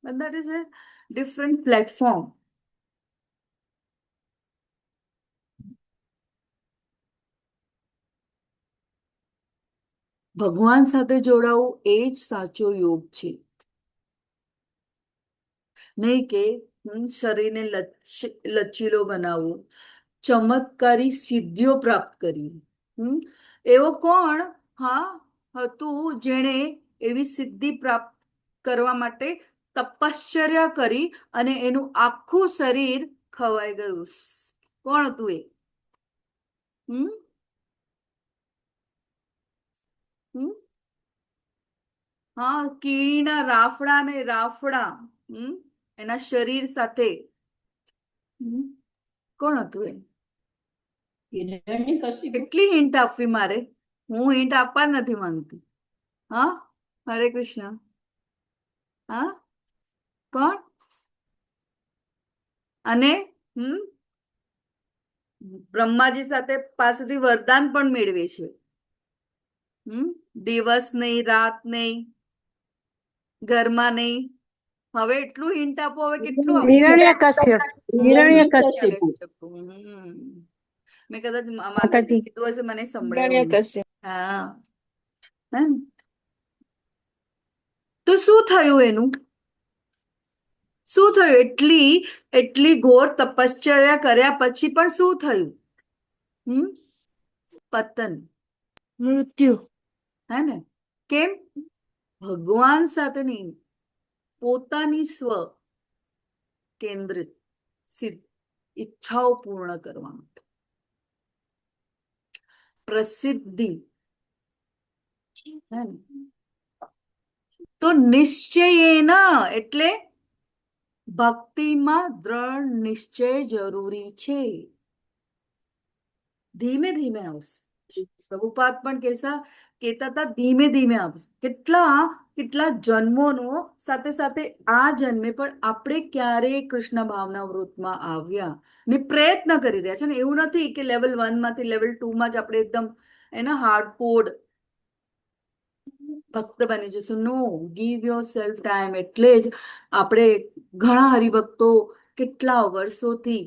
but that is a different platform. ભગવાન સાથે જોડાવું એ જ સાચો યોગ છે. નહીં કે શરીરને લચીલો બનાવવું, ચમત્કારી સિદ્ધિઓ પ્રાપ્ત કરી. એવો કોણ હતું જેણે એવી સિદ્ધિ પ્રાપ્ત કરવા માટે તપશ્ચર્યા કરી અને એનું આખું શરીર ખવાઈ ગયું? કોણ હતું એ? હા, કીડીના રાફડા ને રાફડા એના શરીર સાથે. કોણ હતું એ? કેટલી હિન્ટ આપવી મારે? હું હિન્ટ આપવા જ નથી માંગતી. હા, હરે કૃષ્ણ. હા, કોણ? અને બ્રહ્માજી સાથે પાસેથી વરદાન પણ મેળવે છે. દિવસ નહીં, રાત નહીં, ઘરમાં નહીં. હવે એટલું હિન્ટ આપો, હવે કેટલું આપો? મેં કદાચ માતાજી કીધું હશે, મને સંભળાયું. હા, તો શું થયું એનું? શું થયું? એટલી ઘોર તપશ્ચર્યા કર્યા પછી પણ શું થયું? પતન, મૃત્યુ. હે ને? કેમ? ભગવાન સાથે નહીં, પોતાની સ્વ કેન્દ્રિત ઈચ્છાઓ પૂર્ણ કરવા માટે. પ્રસિદ્ધિ. તો નિશ્ચયેના એટલે ભક્તિમાં દ્રઢ નિશ્ચય જરૂરી છે. ધીમે ધીમે આવશે. પ્રભુપાદ પણ કહેતા હતા ધીમે ધીમે આવશે. કેટલા જન્મોનો સાથે સાથે આ જન્મે પણ આપણે ક્યારેય કૃષ્ણ ભાવના વૃત્તમાં આવ્યા ને પ્રયત્ન કરી રહ્યા છે ને. એવું નથી કે લેવલ 1 માંથી લેવલ 2 માં જ આપણે એકદમ હાર્ડકોડ ભક્ત બની જશું. નો, ગીવ યોર સેલ્ફ ટાઈમ. એટલે જ આપણે ઘણા હરિભક્તો કેટલા વર્ષોથી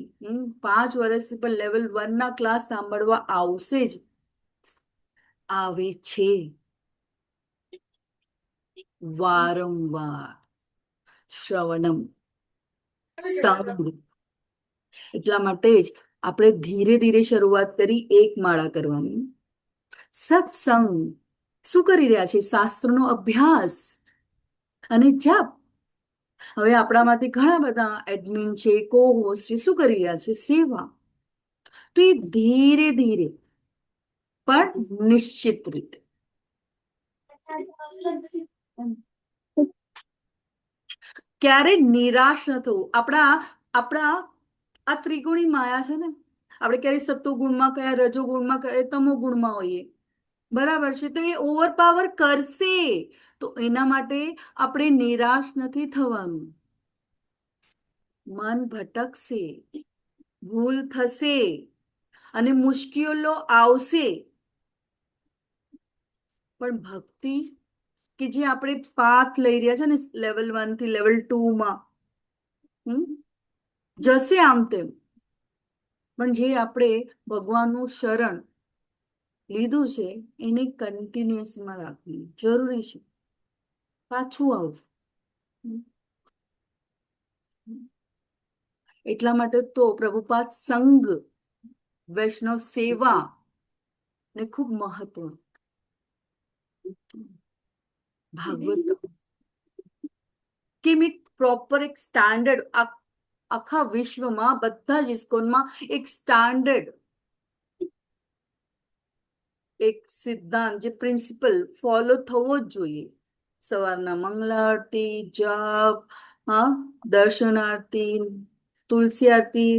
5 વર્ષથી પણ લેવલ 1 ના ક્લાસ સાંભળવા આવશે જ આવે છે વારંવાર. શ્રવણમ સંગ. એટલા માટે જ આપણે ધીરે ધીરે શરૂઆત કરી એક માળા કરવાની. સત્સંગ શું કરી રહ્યા છે? શાસ્ત્રનો અભ્યાસ અને જપ. હવે આપણામાંથી ઘણા બધા એડમિન છે, કો હોસ્ટ છે, શું કરી રહ્યા છે? સેવા. તો એ ધીરે ધીરે પણ નિશ્ચિત રીતે. ક્યારે નિરાશ ન થવું. આપણા આ ત્રિગુણી માયા છે ને, આપણે ક્યારે સત્વ ગુણમાં, કયા રજો ગુણમાં, કયા તમો ગુણમાં હોઈએ. બરાબર છે? તો એ ઓવરપાવર કરશે. તો એના માટે આપણે નિરાશ નથી થવાનું. મન ભટકશે, ભૂલ થશે અને મુશ્કેલો આવશે, પણ ભક્તિ કે જે આપણે પાથ લઈ રહ્યા છે ને લેવલ 1 થી લેવલ 2 માં જશે આમ તેમ. પણ જે આપણે ભગવાનનું શરણ લીધું છે એને કન્ટિન્યુઅસમાં રાખવી જરૂરી છે. પાછું આવું. એટલા માટે તો પ્રભુપાદ સંઘ વૈષ્ણવ સેવા ને ખૂબ મહત્વ. ભાગવત કેમ એક પ્રોપર એક સ્ટાન્ડર્ડ આખા વિશ્વમાં બધા જ ઇસ્કોનમાં એક સ્ટાન્ડર્ડ એક સિદ્ધાંત જે પ્રિન્સિપલ ફોલો થવો જ જોઈએ. સવારના મંગલા આરતી, જપ, હા, દર્શન આરતી, તુલસી આરતી,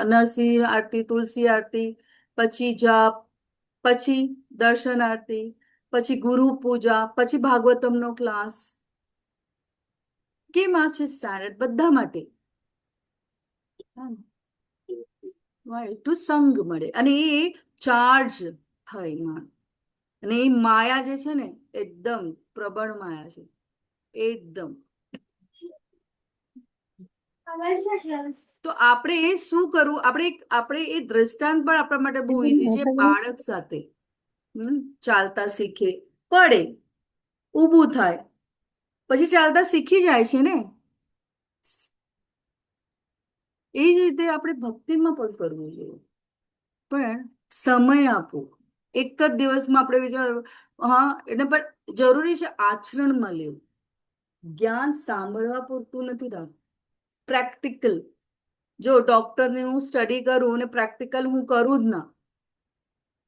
નરસિંહ આરતી, તુલસી આરતી, પછી જપ, પછી દર્શન આરતી, પછી ગુરુ પૂજા, પછી ભાગવતમનો ક્લાસ. કેમ આ છે સ્ટાન્ડર્ડ બધા માટે? ટુ સંગ મળે અને એ ચાર્જ થાય માણ. અને એ માયા જે છે ને એકદમ પ્રબળ માયા છે, એકદમ. તો આપણે શું કરવું? આપણે એ દ્રષ્ટાંત પણ આપણા માટે બહુ ઈઝી છે. બાળક સાથે ચાલતા શીખે, પડે, ઊભું થાય, પછી ચાલતા શીખી જાય છે ને. એ જ રીતે આપણે ભક્તિમાં પણ કરવું જોઈએ, પણ સમય આપો. એક જ દિવસમાં આપણે વિચાર, હા, એટલે પણ જરૂરી છે આચરણમાં લેવું. જ્ઞાન સાંભળવા પૂરતું નથી રાખવું, પ્રેક્ટિકલ. જો ડોક્ટરની હું સ્ટડી કરું અને પ્રેક્ટિકલ હું કરું જ ના,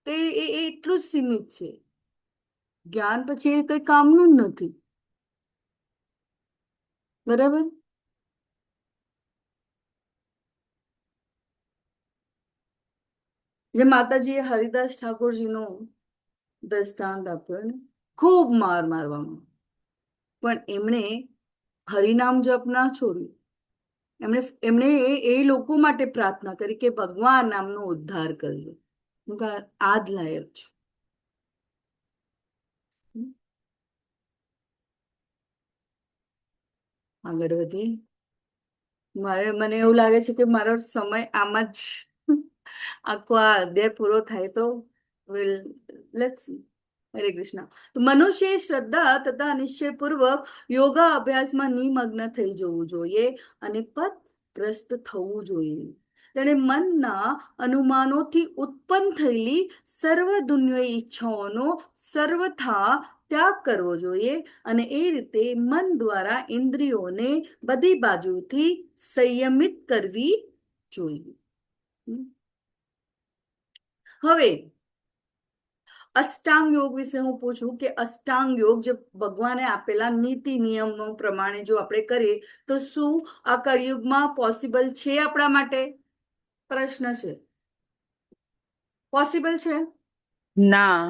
તો એ એટલું જ સીમિત છે. જ્ઞાન પછી એ કઈ કામનું જ નથી. બરાબર? જે માતાજીએ હરિદાસ ઠાકોરજીનો દ્રષ્ટાંત આપ્યો ને, ખૂબ માર મારવામાં, પણ એમણે હરિનામ જપ ના છોડ્યું. એમણે એ લોકો માટે પ્રાર્થના કરી કે ભગવાન નામનો ઉદ્ધાર કરજો. હું આ જ લાયક છું. આગળ વધીએ. મને એવું લાગે છે કે મારો સમય આમાં જ આખો આ અધ્યાય પૂરો થાય તો લેટ્સ સી. હરે કૃષ્ણ. તો મનુષ્ય શ્રદ્ધા તથા નિશ્ચયપૂર્વક યોગા અભ્યાસમાં નિમગ્ન થઈ જવું જોઈએ અને પથગ્રસ્ત થવું જોઈએ. તેણે મનના અનુમાનોથી ઉત્પન્ન થયેલી સર્વ દુન્યય ઈચ્છાઓનો સર્વથા ત્યાગ કરવો જોઈએ અને એ રીતે મન દ્વારા ઇન્દ્રિયોને બધી બાજુથી સંયમિત કરવી જોઈએ. હવે અષ્ટાંગ યોગ વિશે હું પૂછું કે અષ્ટાંગ યોગ જે ભગવાને આપેલા નીતિ નિયમો પ્રમાણે જો આપણે કરીએ તો શું આ કળિયુગમાં પોસિબલ છે આપણા માટે? પ્રશ્ન છે. પોસિબલ છે? ના.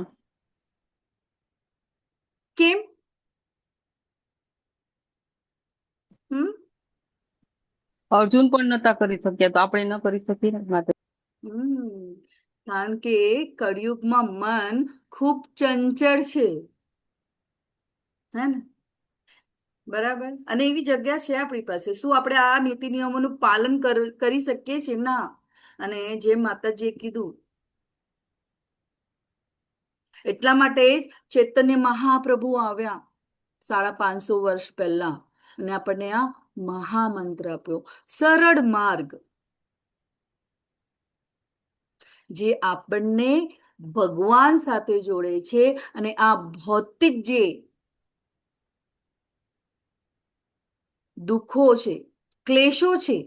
કેમ? અર્જુન પણ નતા કરી શક્યા, તો આપણે ન કરી શકીએ ને માટે. કારણ કે કળિયુગમાં મન ખૂબ ચંચળ છે, હે ને? બરાબર. અને એવી જગ્યા છે આપણી પાસે, શું આપણે આ નીતિ નિયમોનું પાલન કરી શકીએ છીએ? ના. અને જે માતાજીએ કીધું એટલા માટે જ ચૈતન્ય મહાપ્રભુ આવ્યા 550 વર્ષ પહેલા અને આપણને આ મહામંત્ર આપ્યો, સરળ માર્ગ, જે આપણને ભગવાન સાથે જોડે છે. અને આ ભૌતિક જે દુઃખો છે, ક્લેશો છે,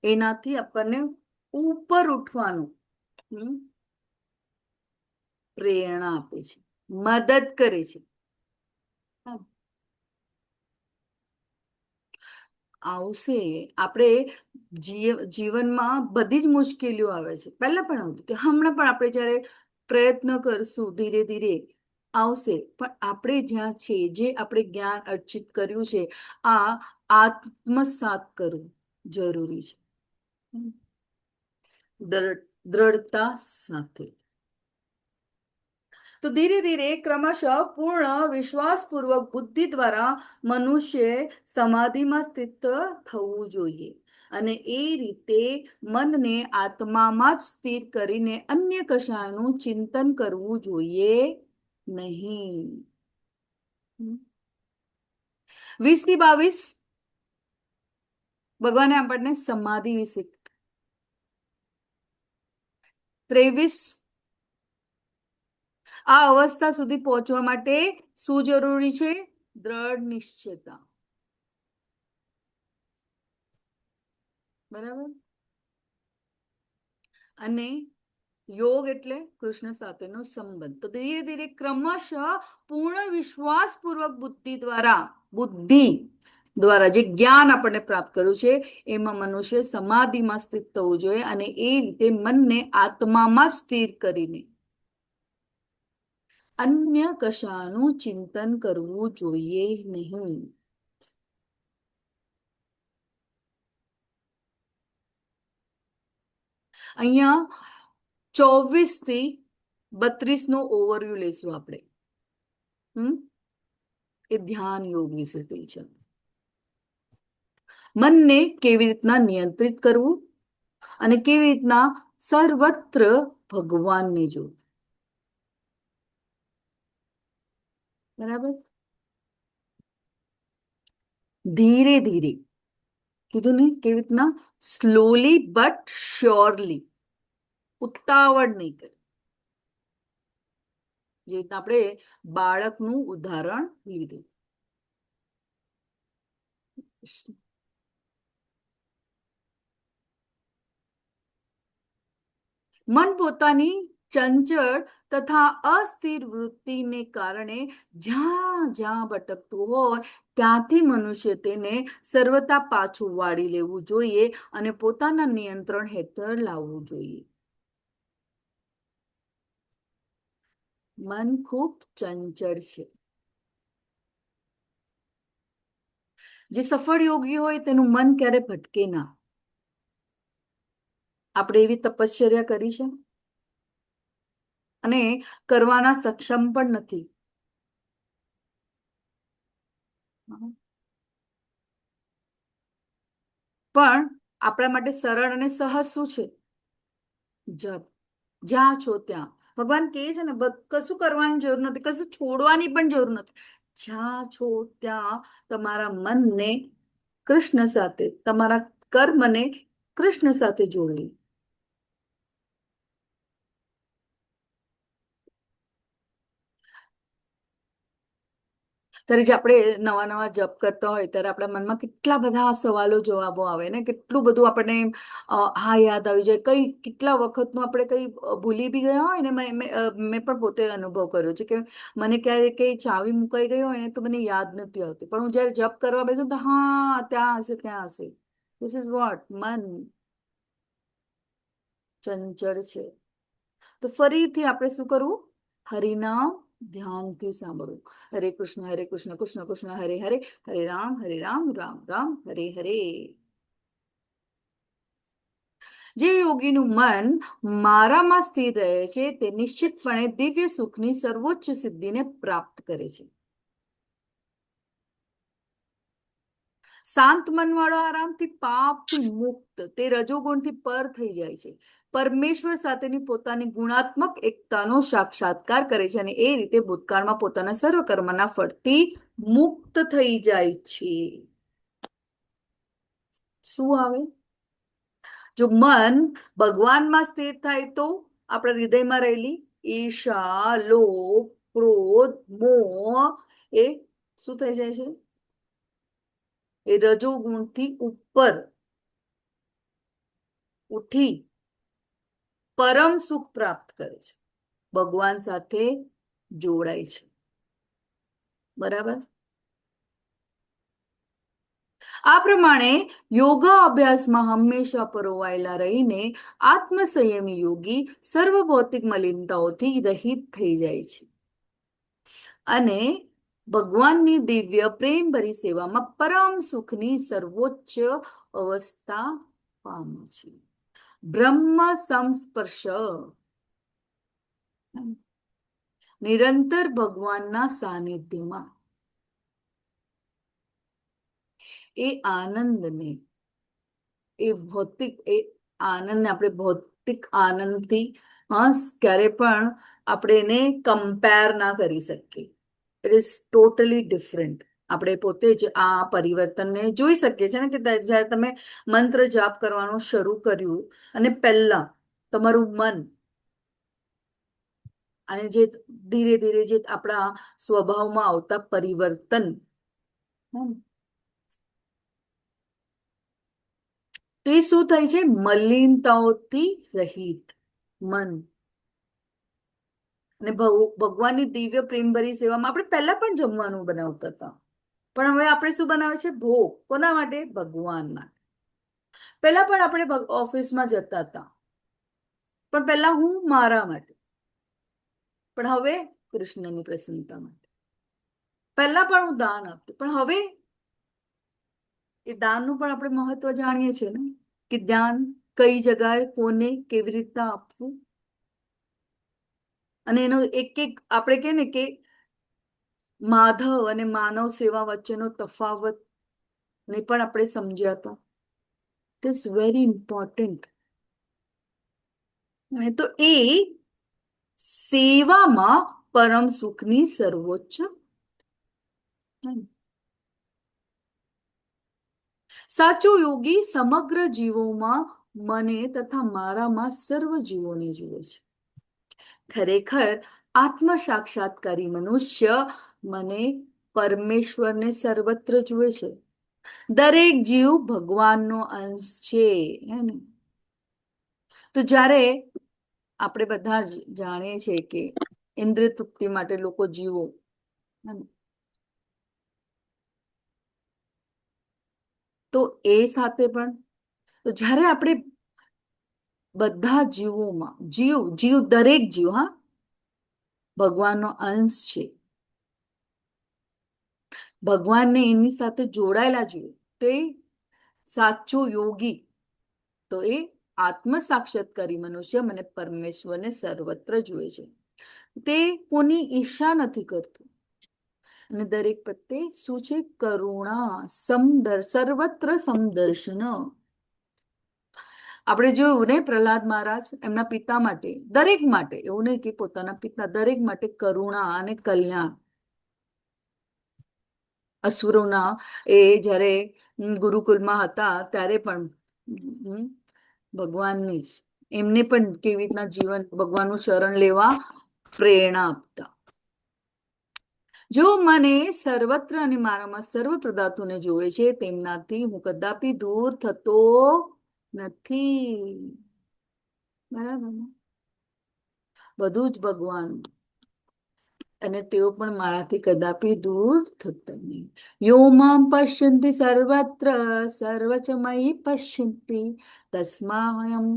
એનાથી આપણને ઉપર ઉઠવાનું પ્રેરણા આપે છે, મદદ કરે છે. આવશે. આપણે જીવનમાં બધી જ મુશ્કેલીઓ આવે છે, પહેલા પણ આવતી કે હમણાં પણ આપણે જ્યારે પ્રયત્ન કરશું ધીરે ધીરે આવશે. પણ આપણે જ્યાં છે, જે આપણે જ્ઞાન અર્જિત કર્યું છે, આ આત્મસાત કરવું જરૂરી છે, દ્રઢતા સાથે. તો ધીરે ધીરે ક્રમશઃ પૂર્ણ વિશ્વાસપૂર્વક બુદ્ધિ દ્વારા મનુષ્ય સમાધિમાં સ્થિત થવું જોઈએ અને એ રીતે મનને આત્મામાં જ સ્થિર કરીને અન્ય કશાનું ચિંતન કરવું જોઈએ નહીં. 20 થી 22 ભગવાને આપણને સમાધિ વિશે 23 આ અવસ્થા સુધી પહોંચવા માટે શું જરૂરી છે? દ્રઢ નિશ્ચયતા. બરાબર. અને યોગ એટલે કૃષ્ણ સાથેનો સંબંધ. તો ધીરે ધીરે ક્રમશઃ પૂર્ણ વિશ્વાસ પૂર્વક બુદ્ધિ દ્વારા જે જ્ઞાન આપણને પ્રાપ્ત કર્યું છે એમાં મનુષ્ય સમાધિમાં સ્થિત થવું જોઈએ, અને એ રીતે મનને આત્મામાં સ્થિર કરીને અન્ય કશાનું ચિંતન કરવું જોઈએ નહીં. અહીંયા 24 થી 32 નો ઓવરવ્યુ લઈશું આપણે. એ ધ્યાન યોગ વિશે કહી છે. મનને કેવી રીતના નિયંત્રિત કરવું અને કેવી રીતના સર્વત્ર ભગવાનને જોવું. બરાબર. ધીરે ધીરે કીધું ને, કેવી રીતના? Slowly but surely. ઉતાવળ નહીં કરે. જે રીતના આપણે બાળકનું ઉદાહરણ લીધું. મન પોતાની ચંચળ તથા અસ્થિર વૃત્તિને કારણે જ્યાં જ્યાં ભટકતું હોય ત્યાંથી મનુષ્ય તેને સર્વથા પાછું વાળી લેવું જોઈએ અને પોતાના નિયંત્રણ હેઠળ લાવવું જોઈએ. મન ખૂબ ચંચળ છે. જે સફળ યોગી હોય તેનું મન ક્યારે ભટકે ના. આપણે એવી તપશ્ચર્યા કરી છે અને કરવાના સક્ષમ પણ નથી. પણ આપણા માટે સરળ અને સહજ શું છે? જપ. જ્યાં છો ત્યાં. ભગવાન કહે છે ને, કશું કરવાની જરૂર નથી, કશું છોડવાની પણ જરૂર નથી. જ્યાં છો ત્યાં તમારા મનને કૃષ્ણ સાથે, તમારા કર્મને કૃષ્ણ સાથે જોડવી. ત્યારે જે આપણે નવા નવા જપ કરતા હોય ત્યારે આપણા મનમાં કેટલા બધા સવાલો જવાબો આવે ને, કેટલું બધું આપણને હા યાદ આવી જાય. કઈ કેટલા વખતનું આપણે કઈ ભૂલી બી ગયા હોય ને. મેં પણ પોતે અનુભવ કર્યો છે કે મને ક્યારેક કઈ ચાવી મુકાઈ ગઈ હોય ને તો મને યાદ નથી આવતી, પણ હું જયારે જપ કરવા બેસું તો હા ત્યાં હશે, ત્યાં હશે. ધીસ ઇઝ વોટ મન ચંચળ છે. તો ફરીથી આપણે શું કરવું? હરિનામ ધ્યાનથી સાંભળવું. હરે કૃષ્ણ કૃષ્ણ કૃષ્ણ હરે હરે, હરે રામ રામ રામ હરે હરે. જે યોગીનું મન મારામાં સ્થિર રહે છે તે નિશ્ચિતપણે દિવ્ય સુખની સર્વોચ્ચ સિદ્ધિને પ્રાપ્ત કરે છે. શાંત મનવાળો આરામથી પાપથી મુક્ત, તે રજોગુણથી પર થઈ જાય છે. પરમેશ્વર સાથેની પોતાની ગુણાત્મક એકતાનો સાક્ષાત્કાર કરે છે અને એ રીતે ભૂતકાળમાં પોતાના સર્વ કર્મના ફળથી મુક્ત થઈ જાય છે. શું આવે? જો મન ભગવાનમાં સ્થિર થાય તો આપણા હૃદયમાં રહેલી ઈર્ષા, લોભ, ક્રોધ, મોહ એ શું થઈ જાય છે? એ રજોગુણથી ઉપર ઉઠી પરમ સુખ પ્રાપ્ત કરે છે, ભગવાન સાથે જોડાય છે. બરાબર. આ પ્રમાણે યોગા અભ્યાસમાં હંમેશા પરોવાયેલા રહીને આત્મસંયમી યોગી સર્વ ભૌતિક મલિનતાઓથી રહિત થઈ જાય છે અને ભગવાનની દિવ્ય પ્રેમભરી સેવામાં પરમ સુખની સર્વોચ્ચ અવસ્થા પામે છે. બ્રહ્મ સંસ્પર્શ, નિરંતર ભગવાનના સાનિધ્યમાં એ આનંદને, એ આનંદને આપણે ભૌતિક આનંદથી ક્યારે પણ આપણે એને કમ્પેર ના કરી શકીએ. It is totally different. આપણે પોતે જ આ પરિવર્તનને જોઈ શકીએ છીએ ને કે જ્યારે તમે મંત્ર જાપ કરવાનું શરૂ કર્યું અને પહેલા તમારું મન અને જે ધીરે ધીરે જે આપણા સ્વભાવમાં આવતા પરિવર્તન, હમ, તે શું થાય છે? મલિનતાઓથી રહિત મન. અને ભગવાનની દિવ્ય પ્રેમભરી સેવામાં આપણે પહેલા પણ જમવાનું બનાવતા હતા, પણ હવે આપણે શું બનાવે છે? ભોગ. કોના માટે? ભગવાન માટે. પહેલા પણ આપણે ઓફિસમાં જતા હતા, પણ પહેલા હું મારા માટે, પણ હવે કૃષ્ણની પ્રસન્નતા માટે. પહેલા પણ હું દાન આપતી, પણ હવે એ દાનનું પણ આપણે મહત્વ જાણીએ છીએ ને, કે દાન કઈ જગાએ, કોને, કેવી રીતના આપવું. અને એનો એક એક આપણે કહે ને કે માધવ અને માનવ સેવા વચ્ચેનો તફાવત ને પણ આપણે સમજ્યા હતા. It is very important. અને તો એ સેવામાં પરમ સુખની સર્વોચ્ચ. સાચો યોગી સમગ્ર જીવોમાં મને તથા મારામાં સર્વ જીવોને જુએ છે. ખરેખર આત્મ સાક્ષાત્કારી મનુષ્ય મને પરમેશ્વરને સર્વત્ર જુએ છે. દરેક જીવ ભગવાનનો અંશ છે. તો જ્યારે આપણે બધા જ જાણીએ છીએ કે ઇન્દ્રિય તૃપ્તિ માટે લોકો જીવો, તો એ સાથે પણ તો જ્યારે આપણે બધા જીવોમાં જીવ દરેક જીવ ભગવાનનો અંશ છે, ભગવાનને એની સાથે જોડાયેલા જોઈએ, તે સાચો યોગી. તો એ આત્મ સાક્ષાત્કારી મનુષ્ય મને પરમેશ્વરને સર્વત્ર જુએ છે. તે કોની ઈર્ષા નથી કરતું અને દરેક પ્રત્યે શું છે? કરુણા. સર્વત્ર સમદર્શન. આપણે જોયું ને પ્રહલાદ મહારાજ એમના પિતા માટે, દરેક માટે, એવું નહીં કે પોતાના પિતા, દરેક માટે કરુણા અને કલ્યાણ. અસુરોના એ જ્યારે ગુરુકુલમાં હતા ત્યારે પણ ભગવાનની જ એમને પણ કેવી રીતના જીવન ભગવાનનું શરણ લેવા પ્રેરણા આપતા. જો મને સર્વત્ર અને મારામાં સર્વ પદાર્થોને જોવે છે, તેમનાથી હું કદાપી દૂર થતો નથી. બરાબર ને? બધું જ ભગવાન, અને તેઓ પણ મારાથી કદાપી દૂર થતા નહીં. યો મામ પશ્યન્તિ સર્વત્ર સર્વચમયી પશ્યન્તિ તસ્માહમ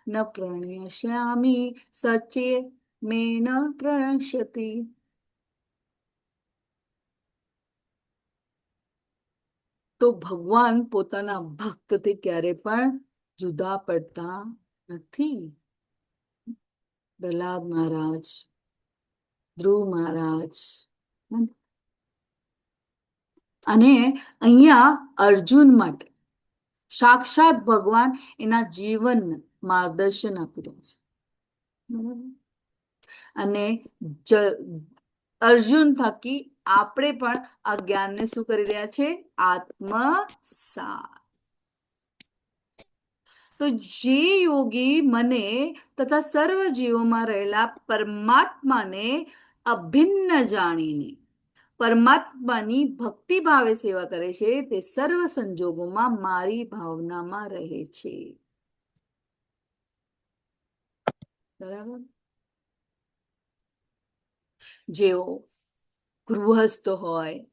ન પ્રણશ્યામિ સચે મે ન પ્રણશ્યતિ. તો ભગવાન પોતાના ભક્તથી ક્યારે પણ જુદા પડતા નથી. પ્રહલાદ મહારાજ, ધ્રુવ મહારાજ, અને અહીંયા અર્જુન માટે સાક્ષાત ભગવાન એના જીવન માર્ગદર્શન આપી રહ્યા છે. અને અર્જુન થકી આપણે પણ આ જ્ઞાનને શું કરી રહ્યા છે? આત્મસાત. તો જે યોગી મને તથા સર્વ જીવોમાં રહેલા પરમાત્માને અભિન્ન જાણીને પરમાત્માની ભક્તિ ભાવે સેવા કરે છે, તે સર્વ સંજોગોમાં મારી ભાવનામાં રહે છે. બરાબર? જેઓ ગૃહસ્થ હોય,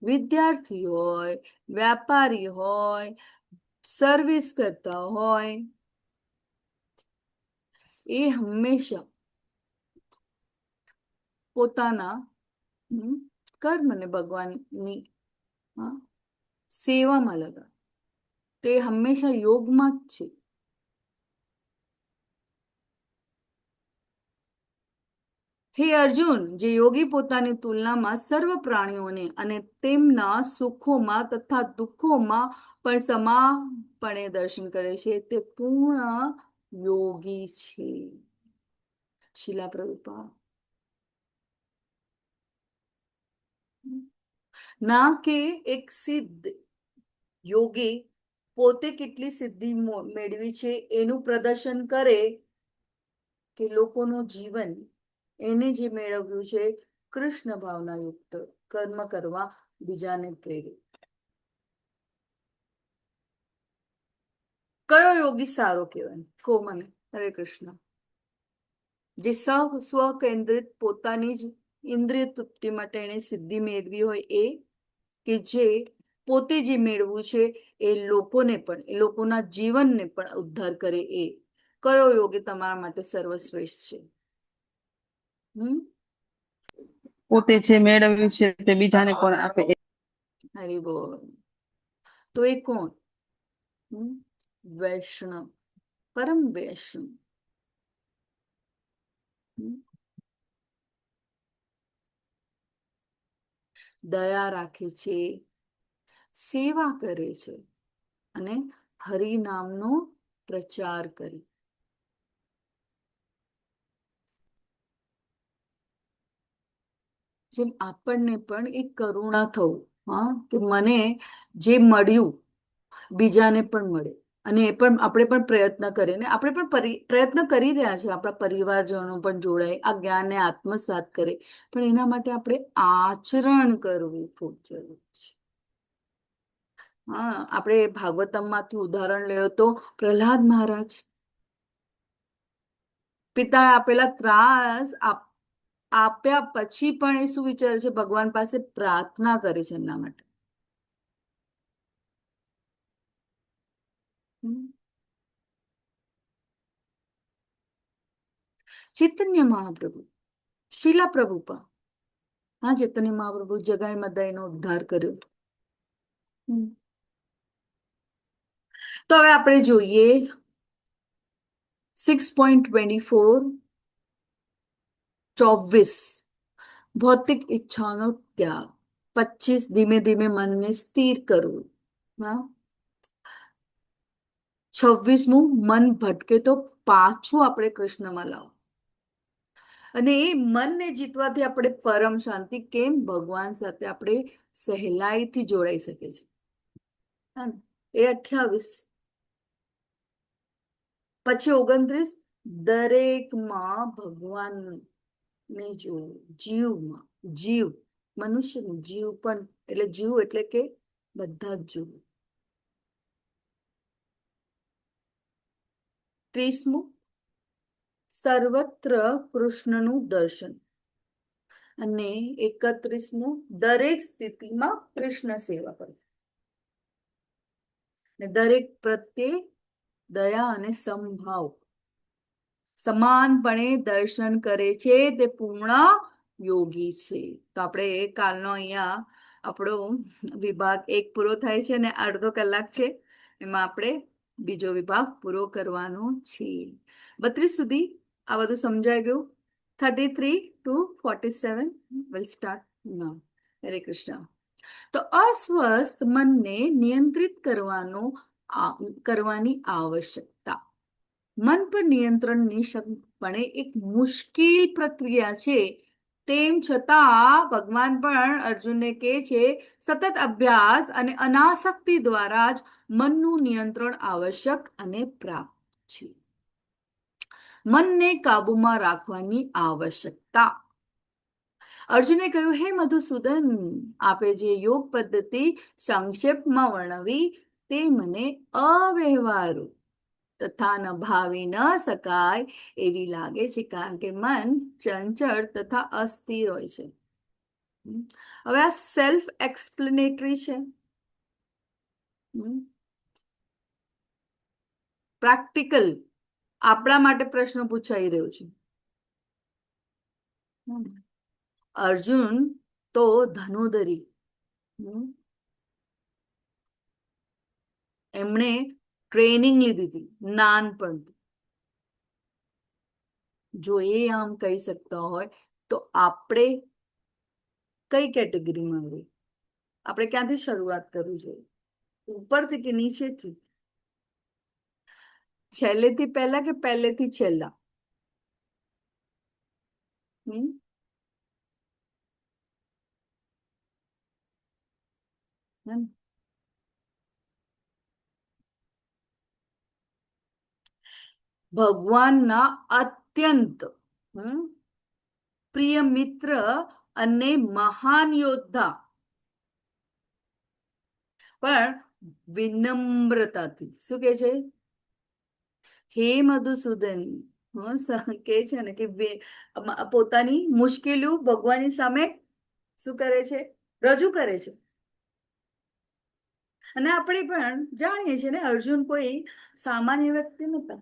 વિદ્યાર્થી હોય, વેપારી હોય, સર્વિસ કરતા હોય, એ હંમેશા પોતાના કર્મને ભગવાનની સેવામાં લગાવે. તે હંમેશા યોગમાં જ છે. હે અર્જુન, જે યોગી પોતાની તુલનામાં સર્વ પ્રાણીઓને અને તેમના સુખોમાં તથા દુઃખોમાં પણ સમાપણે દર્શન કરે છે, તે પૂર્ણ યોગી છે. શીલા પ્રભુપાદ. ના કે એક સિદ્ધ યોગી પોતે કેટલી સિદ્ધિ મેળવી છે એનું પ્રદર્શન કરે કે લોકોનું જીવન એને જે મેળવ્યું છે કૃષ્ણ ભાવના યુક્ત કર્મ કરવા બીજાને પ્રેરિત. કયો યોગી સારો કહેવાય? કો મને. હરે કૃષ્ણ. જે સ્વ કેન્દ્રિત પોતાની જ ઇન્દ્રિય તૃપ્તિ માટે એને સિદ્ધિ મેળવી હોય એ, કે જે પોતે જે મેળવું છે એ લોકોને પણ, એ લોકોના જીવનને પણ ઉદ્ધાર કરે એ? કયો યોગી તમારા માટે સર્વશ્રેષ્ઠ છે? પોતે જે મેળવ્યું છે તે બીજાને પણ આપે. હરી બોલ. તો એ કોણ? વૈષ્ણવ, પરમ વૈષ્ણવ. દયા રાખે છે, સેવા કરે છે અને હરિનામનો પ્રચાર કરે. જેમ આપણને પણ એક કરુણા થવું, હા, કે મને જે મળ્યું બીજાને પણ મળે, અને એ પણ આપણે પણ પ્રયત્ન કરીએ ને આપણે પણ પ્રયત્ન કરી રહ્યા છીએ આપણા પરિવારજનો પણ જોડાય, આ જ્ઞાનને આત્મસાત કરે, પણ એના માટે આપણે આચરણ કરવું ખૂબ જરૂરી છે. હા, આપણે ભાગવતમમાંથી ઉદાહરણ લેવો તો પ્રહલાદ મહારાજ પિતાએ આપેલા ત્રાસ આપ્યા પછી પણ એ શું વિચારે છે? ભગવાન પાસે પ્રાર્થના કરે છે એમના માટે. ચૈતન્ય મહાપ્રભુ, શીલા પ્રભુપા, હા, ચૈતન્ય મહાપ્રભુ જગાઈ મદાઈનો ઉદ્ધાર કર્યો. તો હવે આપણે જોઈએ 6.24, 24 ભૌતિક ઈચ્છાનો ત્યાગ, 25 ધીમે ધીમે મનને સ્થિર કરવું, હા, 26મું મન ભટકે તો પાછું આપણે કૃષ્ણમાં લાવો. અને એ મનને જીતવાથી આપણે પરમ શાંતિ, કેમ? ભગવાન સાથે આપણે સહેલાઈથી જોડાઈ શકીએ છીએ. એ 28. પછી 29, દરેકમાં ભગવાન ને જોવું, જીવમાં, જીવ, મનુષ્યનું જીવ પણ, એટલે જીવ એટલે કે બધા જ જોવું. 30મું, સર્વત્ર કૃષ્ણનું દર્શન. અને 31મું, દરેક સ્થિતિમાં કૃષ્ણ સેવા કરવી. ને દરેક પ્રત્યે દયા અને સમભાવ, સમાનપણે દર્શન કરે છે તે પૂર્ણ યોગી છે. તો આપણે કાલનો અહીંયા આપણો વિભાગ 1 પૂરો થાય છે અને અડધો કલાક છે, એમાં આપણે બીજો વિભાગ પૂરો કરવાનો છે. 32 સુધી આ બધું સમજાઈ ગયું. 33 to 47 વિલ સ્ટાર્ટ નાઉ. હરે કૃષ્ણ. તો અસ્વસ્થ મનને નિયંત્રિત કરવાની આવશ્યકતા. મન પર નિયંત્રણ નિઃશંકપણે એક મુશ્કેલ પ્રક્રિયા છે. તેમ છતાં ભગવાન પણ અર્જુનને કહે છે, સતત અભ્યાસ અને અનાસક્તિ દ્વારા જ મનનું નિયંત્રણ આવશ્યક અને પ્રાપ્ત છે. મનને કાબુમાં રાખવાની આવશ્યકતા. અર્જુને કહ્યું, હે મધુસૂદન, આપે જે યોગ પદ્ધતિ સંક્ષેપમાં વર્ણવી તે મને અવ્યવહારુ તથા નભાવી ન શકાય એવી લાગે છે, કારણ કે મન ચંચળ તથા અસ્થિર હોય છે. હવે આ સેલ્ફ એક્સપ્લેનેટરી છે. પ્રેક્ટિકલ આપણા માટે પ્રશ્ન પૂછાઈ રહ્યો છે. અર્જુન તો ધનુર્ધરી, એમણે ટ્રેનિંગ લીધી હતી નાનપણથી. જો એ આમ કહી શકતા હોય તો આપણે કઈ કેટેગરીમાં આવીએ? આપણે ક્યાંથી શરૂઆત કરવી જોઈએ? ઉપરથી કે નીચેથી? છેલ્લેથી પહેલા કે પહેલેથી છેલ્લા? હે ને? ભગવાનના અત્યંત પ્રિય મિત્ર અને મહાન યોદ્ધા પણ વિનમ્રતાથી શું કે છે? હે મધુસૂદન, કે છે ને કે પોતાની મુશ્કેલીઓ ભગવાનની સામે શું કરે છે? રજૂ કરે છે. અને આપણે પણ જાણીએ છીએ ને, અર્જુન કોઈ સામાન્ય વ્યક્તિ નહોતા.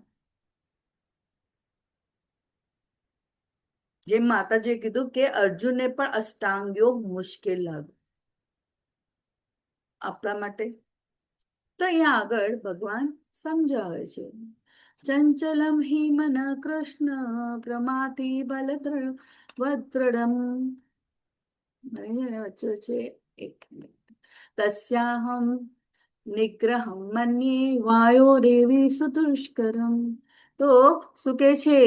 જેમ માતાજીએ કીધું કે અર્જુનને પણ અષ્ટાંગ યોગ મુશ્કેલ લાગ્યો. આપણા માટે તો અહીંયા આગળ ભગવાન સમજાવે છે, ચંચલમ હિ મન કૃષ્ણ પ્રમાથી વદ્રડમ. વચ્ચે વચ્ચે એક મિનિટ. તસ્યાહમ નિગ્રહમ મન્યે વાયો દેવી સુદુષ્કરમ. તો શું કે છે?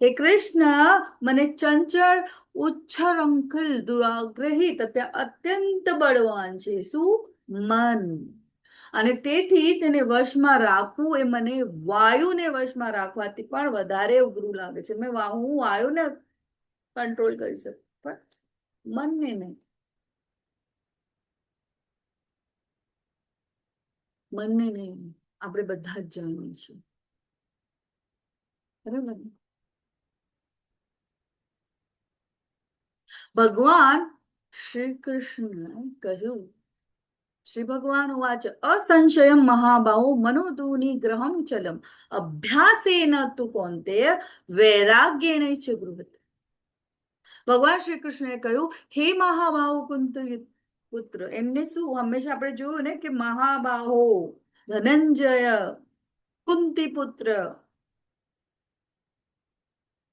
એ કૃષ્ણ મને ચંચળ ઉચ્છૃંખલ દુરાગ્રહિત અત્યંત બળવાન છે. શું? મન. અને તેથી તેને વશમાં રાખવું એ મને વાયુને વશમાં રાખવાથી પણ વધારે અઘરું લાગે છે. હું વાયુને કંટ્રોલ કરી શકું પણ મનને નહીં. મનને નહીં. આપણે બધા જ જાણીએ છીએ, બરાબર ને? ભગવાન શ્રી કૃષ્ણ કહ્યું, શ્રી ભગવાન વાચ અસંશયમ મહાબાહો મનોદૂની ગ્રહમ ચલમ અભ્યાસેન તુ કૌંતેય વૈરાગ્યેણ ચ ગૃહ્યતે. ભગવાન શ્રી કૃષ્ણએ કહ્યું, હે મહાબાહો કુંતી પુત્ર. એમને શું હંમેશા આપણે જોયું ને કે મહાબાહો ધનંજય કુંતી પુત્ર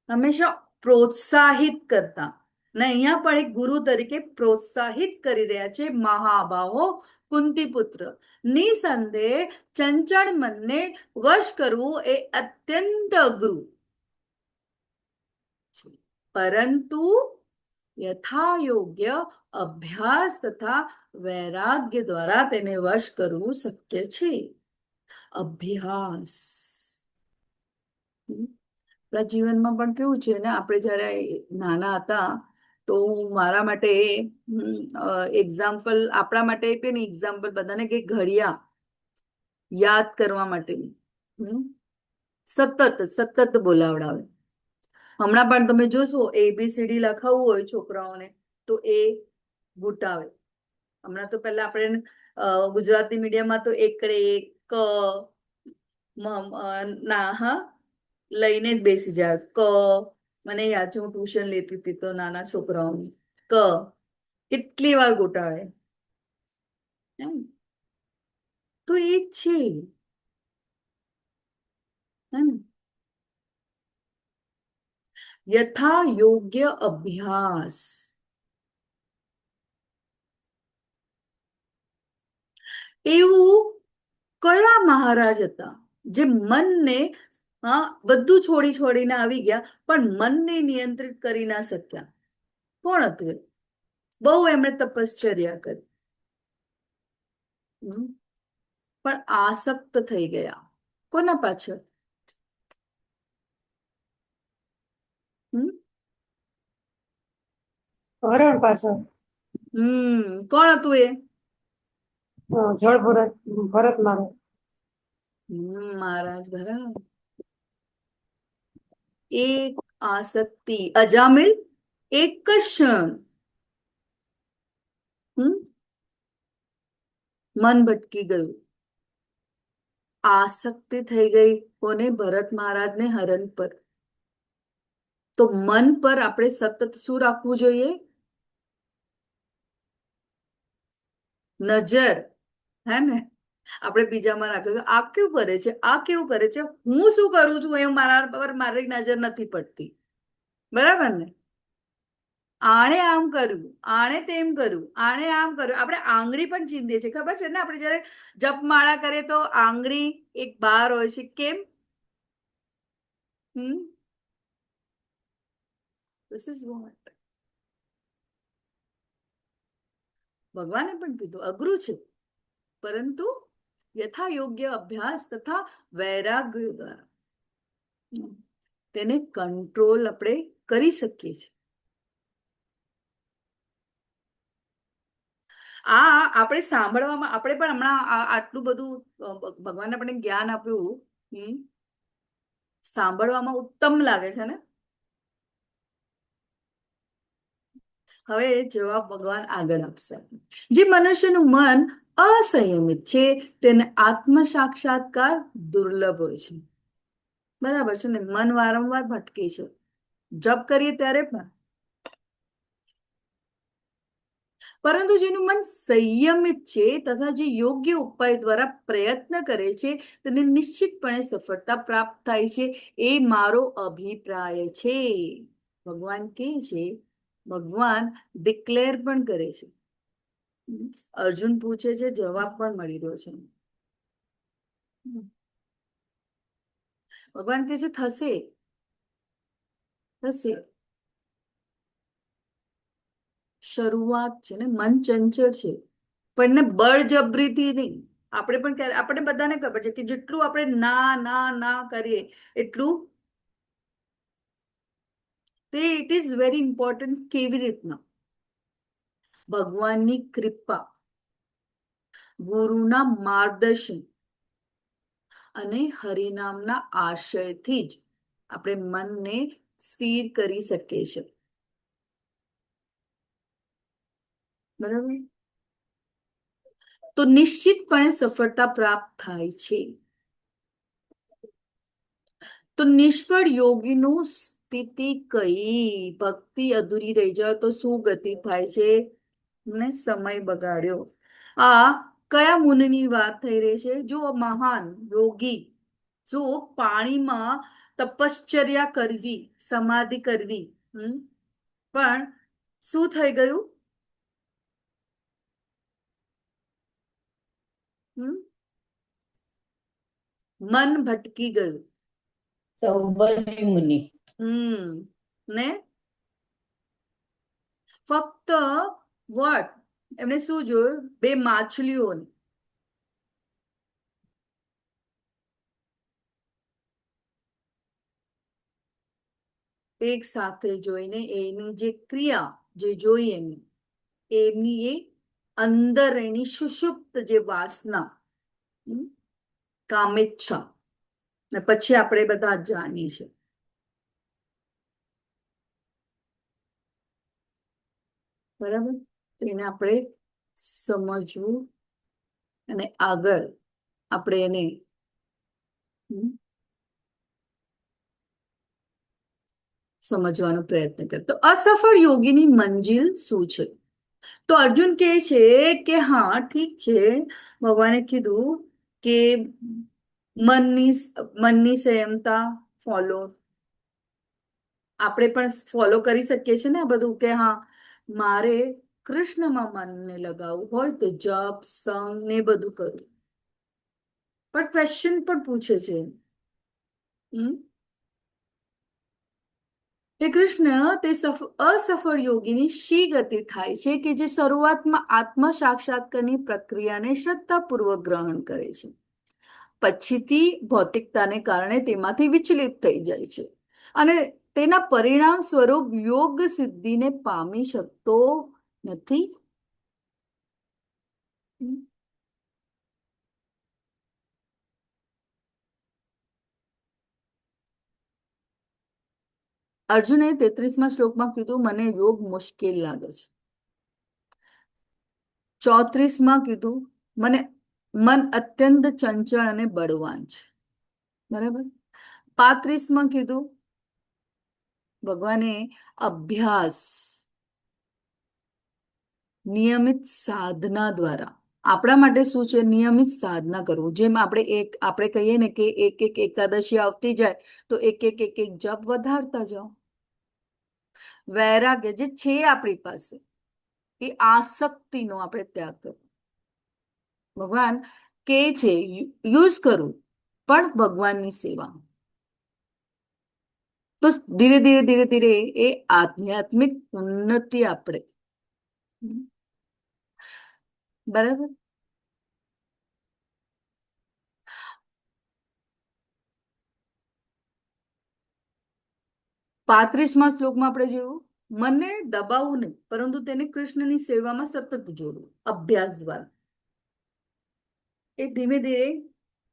હંમેશા પ્રોત્સાહિત કરતા, ને અહીંયા પણ એક ગુરુ તરીકે પ્રોત્સાહિત કરી રહ્યા છે. મહાબાહો કુંતી પુત્ર, નિસંદેહ ચંચળ મનને વશ કરવું એ અત્યંત અઘરું છે, પરંતુ યથા યોગ્ય અભ્યાસ તથા વૈરાગ્ય દ્વારા તેને વશ કરવું શક્ય છે. અભ્યાસ. આપણા જીવનમાં પણ કેવું છે ને, આપણે જયારે નાના હતા તો મારા માટે એક્ઝામ્પલ, આપણા માટે કે ને એક્ઝામ્પલ બધાને કે ઘડિયા યાદ કરવા માટે સતત સતત બોલાવડાવે. હમણાં પણ તમે જોશો ABCD લખાવવું હોય છોકરાઓને તો એ ઘૂંટાવે. હમણાં તો પહેલા આપણે ગુજરાતી મીડિયમમાં તો એકડે ક ના હા લઈને જ બેસી જાય. ક મને યાદ છે, હું ટ્યુશન લેતી હતી તો નાના છોકરાઓની ક કેટલી વાર ઘૂંટાવે. તો એ જ છે ને, યથા યોગ્ય અભ્યાસ. એવું કયા મહારાજ હતા જે મનને બધું છોડીને આવી ગયા પણ મનને નિયંત્રિત કરી ના શક્યા? કોણ હતું એ? બહુ એમણે તપશ્ચર્યા કરી પણ આસક્ત થઈ ગયા. કોના પાછળ? હરણ પાછળ. કોણ હતું એ? જળ ભરત મહારાજ. મહારાજ બરાબર. એક આસક્તિ અજામિલ એક જ ક્ષણ મન ભટકી ગયું. આસક્તિ થઈ ગઈ કોને? ભરત મહારાજને હરણ પર. તો મન પર આપણે સતત શું રાખવું જોઈએ? નજર. હે ને? આપણે બીજામાં રાખ્યું, આ કેવું કરે છે, આ કેવું કરે છે, હું શું કરું છું એ મારા પર મારી નજર નથી પડતી. બરાબર ને? આણે આમ કર્યું, આણે તેમ કર્યું, આણે આમ કર્યું. આપણે આંગળી પણ ચીંધીએ છીએ, ખબર છે ને? આપણે જયારે જપમાળા કરીએ તો આંગળી એક બહાર હોય છે. કેમ? This is what ભગવાને પણ કીધું, અઘરું છે. પરંતુ યથા યોગ્ય અભ્યાસ તથા વૈરાગ્ય દ્વારા તેને કંટ્રોલ આપણે કરી શકીએ છીએ. આ આપણે સાંભળવામાં, આપણે પણ હમણાં આટલું બધું ભગવાને આપણને જ્ઞાન આપ્યું, સાંભળવામાં ઉત્તમ લાગે છે ને. હવે જવાબ ભગવાન આગળ આપશે. જે મનુષ્યનું મન અસંયમિત છે તેને આત્મ સાક્ષાત્કાર દુર્લભ હોય છે. બરાબર છે ને, મન વારંવાર ભટકે છે જપ કરીએ ત્યારે પણ. પરંતુ જેનું મન સંયમિત છે તથા જે યોગ્ય ઉપાય દ્વારા પ્રયત્ન કરે છે તેને નિશ્ચિતપણે સફળતા પ્રાપ્ત થાય છે. એ મારો અભિપ્રાય છે. ભગવાન કહે છે, ભગવાન ડિક્લેર પણ કરે છે. અર્જુન પૂછે છે, જવાબ પણ મળી રહ્યો છે. ભગવાન કહે છે થશે, થશે. શરૂઆત છે ને, મન ચંચળ છે પણ એને બળજબરીથી નહીં. આપણે પણ આપણે બધાને ખબર છે કે જેટલું આપણે ના ના ના કરીએ એટલું તે ઇટ ઇઝ વેરી ઇમ્પોર્ટન્ટ. કેવી રીતના? ભગવાનની કૃપા, ગુરુના માર્ગદર્શન અને હરિનામના આશયથી જ આપણે મનને સ્થિર કરી શકીએ છીએ. બરાબર? તો નિશ્ચિતપણે સફળતા પ્રાપ્ત થાય છે. તો નિષ્ફળ યોગીનું સ્થિતિ કઈ? ભક્તિ અધૂરી રહી જાય તો શું ગતિ થાય છે? ને સમય બગાડ્યો. આ કયા મુનિની વાત થઈ રહી છે? જો મહાન યોગી, જો પાણીમાં તપશ્ચર્યા કરવી, સમાધિ કરવી, પણ શું થઈ ગયું? મન ભટકી ગયું. સૌબરી મુનિ. ને ફક્ત વોટ એમણે શું જોયું? બે માછલીઓને. એક સાથે જોઈને એની જે ક્રિયા જે જોઈ એમની એ અંદર એની સુષુપ્ત જે વાસના, કામેચ્છા, ને પછી આપણે બધા જાણીએ છીએ. બરાબર? તો એને આપણે સમજવું અને આગળ આપણે એને સમજવાનો પ્રયત્ન કરે. તો અસફળ યોગીની મંજિલ શું છે? તો અર્જુન કહે છે કે હા ઠીક છે, ભગવાને કીધું કે મનની સંયમતા ફોલો, આપણે પણ ફોલો કરી શકીએ છીએ ને આ બધું, કે હા મારે કૃષ્ણમાં મનને લગાવવું હોય તો જપ સંગ ને બધું કરું. પણ ક્વેશ્ચન પણ પૂછે છે, હે કૃષ્ણ, તે અસફળ યોગીની શી ગતિ થાય છે કે જે શરૂઆતમાં આત્મ સાક્ષાત્કારની પ્રક્રિયાને શ્રદ્ધાપૂર્વક ગ્રહણ કરે છે, પછીથી ભૌતિકતાને કારણે તેમાંથી વિચલિત થઈ જાય છે અને તેના પરિણામ સ્વરૂપ યોગ સિદ્ધિને પામી શકતો નથી? અર્જુને 33મા શ્લોકમાં કીધું મને યોગ મુશ્કેલ લાગે છે. 34માં કીધું મને મન અત્યંત ચંચળ અને બળવાન છે. બરાબર? 35માં કીધું ભગવાને અભ્યાસ, નિયમિત સાધના દ્વારા. આપણા માટે શું છે? નિયમિત સાધના કરવું. જેમ આપણે કહીએ ને કે એક એક એકાદશી આવતી જાય તો એક એક જપ વધારતા જાઓ. વૈરાગ્ય જે છે આપણી પાસે એ આસક્તિનો આપણે ત્યાગ કરવો. ભગવાન કે છે યુઝ કરવું પણ ભગવાનની સેવા. તો ધીરે ધીરે ધીરે ધીરે એ આધ્યાત્મિક ઉન્નતિ આપણે. બરાબર? 35મા શ્લોકમાં આપણે જોયું, મનને દબાવવું નહીં, પરંતુ તેને કૃષ્ણની સેવામાં સતત જોડવું અભ્યાસ દ્વારા. એ ધીમે ધીરે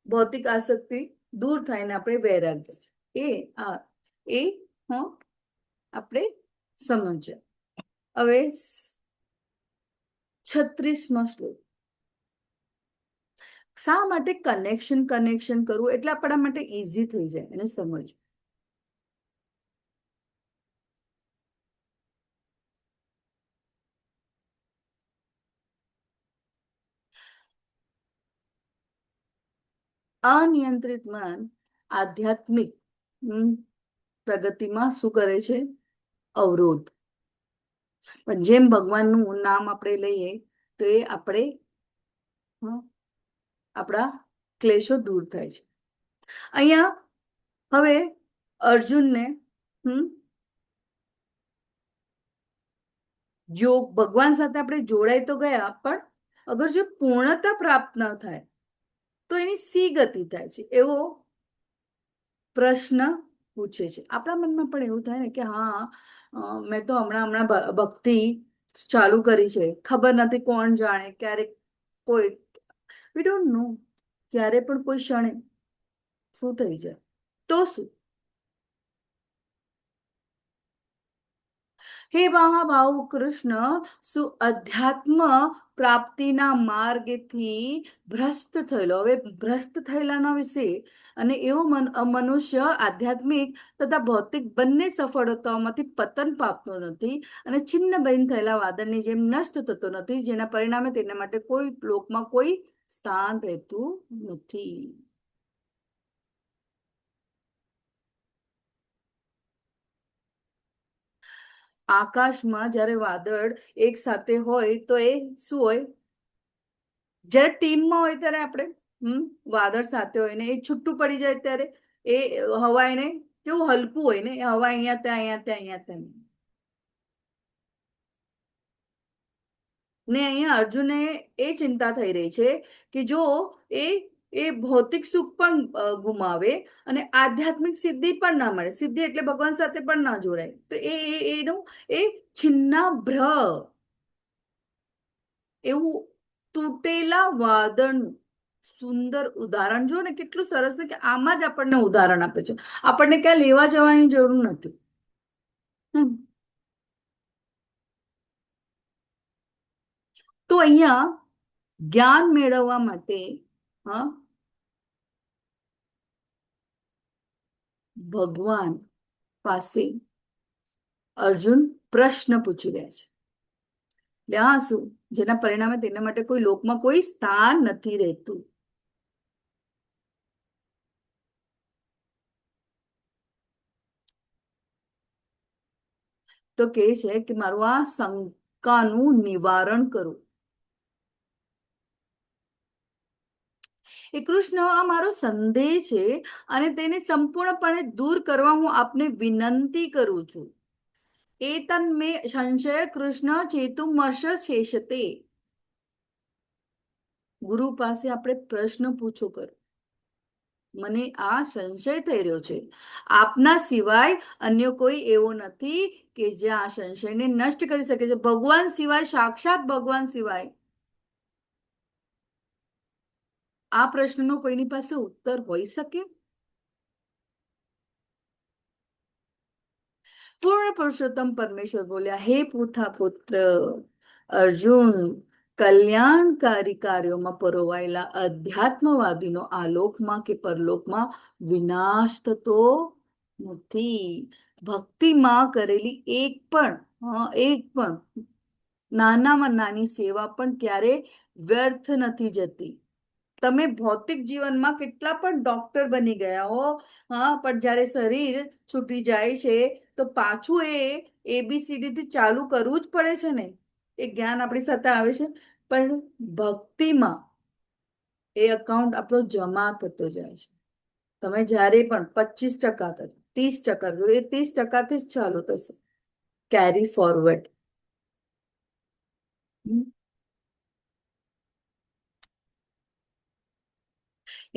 ભૌતિક આસક્તિ દૂર થાય ને આપણે વૈરાગ્ય છે એ આપણે સમજ્યા. હવે 36મા શ્લોક. શા માટે કનેક્શન કરવું એટલે આપણા માટે ઈઝી થઈ જાય એને સમજવું. અનિયંત્રિત મન આધ્યાત્મિક પ્રગતિમાં શું કરે છે? અવરોધ. પણ જેમ ભગવાનનું નામ આપણે લઈએ તો એ આપણે આપણા ક્લેશો દૂર થાય છે. અહીંયા હવે અર્જુનને યોગ ભગવાન સાથે આપણે જોડાઈ તો ગયા, પણ અગર જો પૂર્ણતા પ્રાપ્ત ન થાય તો એની સી ગતિ થાય છે એવો પ્રશ્ન પૂછે છે. આપણા મનમાં પણ એવું થાય ને કે હા, મેં તો હમણાં ભક્તિ ચાલુ કરી છે, ખબર નથી કોણ જાણે ક્યારેક કોઈ વી ડોન્ટ નો ક્યારે પણ કોઈ ક્ષણે શું થઈ જાય તો શું. હે મહાભાવ કૃષ્ણ, શું અધ્યાત્મ પ્રાપ્તિના માર્ગથી ભ્રષ્ટ થયેલો, હવે ભ્રષ્ટ થયેલાના વિશે, અને એવો મનુષ્ય આધ્યાત્મિક તથા ભૌતિક બંને સફળતાઓમાંથી પતન પામતો નથી અને છિન્ન ભિન્ન થયેલા વાદળની જેમ નષ્ટ થતો નથી, જેના પરિણામે તેના માટે કોઈ લોકમાં કોઈ સ્થાન રહેતું નથી. આકાશમાં જ્યારે વાદળ એક સાથે હોય તો એ શું હોય? જ્યારે ટીમમાં હોય ત્યારે આપણે વાદળ સાથે હોય ને એ છૂટું પડી જાય ત્યારે એ હવા એને કેવું હલકું હોય ને, એ હવા અહીંયા ત્યાં અહીંયા ત્યાં અહીંયા ત્યાં. ને અહીંયા અર્જુનને એ ચિંતા થઈ રહી છે કે જો એ ભૌતિક સુખ પણ ગુમાવે અને આધ્યાત્મિક સિદ્ધિ પણ ના મળે, સિદ્ધિ એટલે ભગવાન સાથે પણ ના જોડાય, તો એનું એ છિન્નાભ્ર એવું તૂટેલા વાદળનું સુંદર ઉદાહરણ. જો ને કેટલું સરસ છે કે આમાં જ આપણને ઉદાહરણ આપે છે, આપણને ક્યાં લેવા જવાની જરૂર નથી. તો અહીંયા જ્ઞાન મેળવવા માટે ભગવાન પાસે અર્જુન પ્રશ્ન પૂછી રહ્યા છે. શું? જેના પરિણામે તેના માટે કોઈ લોકમાં કોઈ સ્થાન નથી રહેતું. તો કે છે કે મારું આ શંકાનું નિવારણ કરું. એ કૃષ્ણ, આ મારો સંદેહ છે અને તેને સંપૂર્ણપણે દૂર કરવા હું આપને વિનંતી કરું છું. એતન મે સંશય કૃષ્ણ ચેતુમર્ષ શેષતે. ગુરુ પાસે આપણે પ્રશ્ન પૂછો કરો, મને આ સંશય થઈ રહ્યો છે, આપના સિવાય અન્ય કોઈ એવો નથી કે જે આ સંશયને નષ્ટ કરી શકે છે. ભગવાન સિવાય, સાક્ષાત ભગવાન સિવાય આ પ્રશ્નનો કોઈની પાસે ઉત્તર હોઈ શકે? પૂર્ણ પુરુષોત્તમ પરમેશ્વર બોલ્યા, હે પૂથા પુત્ર અર્જુન, કલ્યાણકારી કાર્યોમાં પરોવાયેલા અધ્યાત્મવાદીનો આલોકમાં કે પરલોકમાં વિનાશ થતો નથી. ભક્તિમાં કરેલી એક પણ નાનામાં નાની સેવા પણ ક્યારે વ્યર્થ નથી જતી. તમે ભૌતિક જીવનમાં કેટલા પણ ડોક્ટર બની ગયા હો, પણ જ્યારે શરીર છૂટી જાય છે તો પાછું એ ABCD થી ચાલુ કરવું જ પડે છે ને. એ જ્ઞાન આપણી સાથે આવે છે, પણ ભક્તિમાં એ અકાઉન્ટ આપણો જમા થતો જાય છે. તમે જ્યારે પણ 25% કરો, 30% કરો, એ 30%થી જ ચાલુ થશે. Carry forward.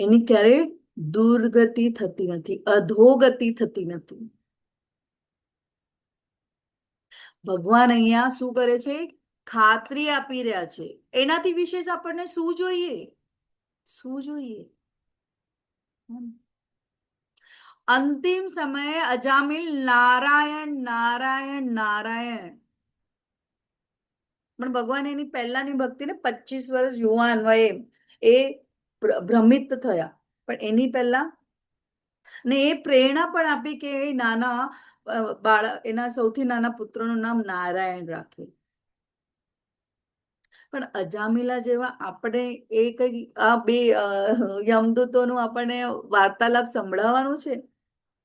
એની ક્યારે દુર્ગતિ થતી નથી, અધોગતિ થતી નથી. ભગવાન અહીંયા શું કરે છે? ખાતરી આપી રહ્યા છે. એનાથી વિશેષ આપણને શું જોઈએ? શું જોઈએ? અંતિમ સમયે અજામિલ નારાયણ નારાયણ નારાયણ. પણ ભગવાન એની પહેલાની ભક્તિને 25 વર્ષ યુવાન વયે એ ભ્રમિત થયા, પણ એની પહેલા ને એ પ્રેરણા પણ આપી કે એ નાના એના સૌથી નાના પુત્રનું નામ નારાયણ રાખે. પણ અજામિલા જેવા આપણે એ કઈ આ બે યમદૂતોનું આપણને વાર્તાલાપ સંભળાવવાનું છે.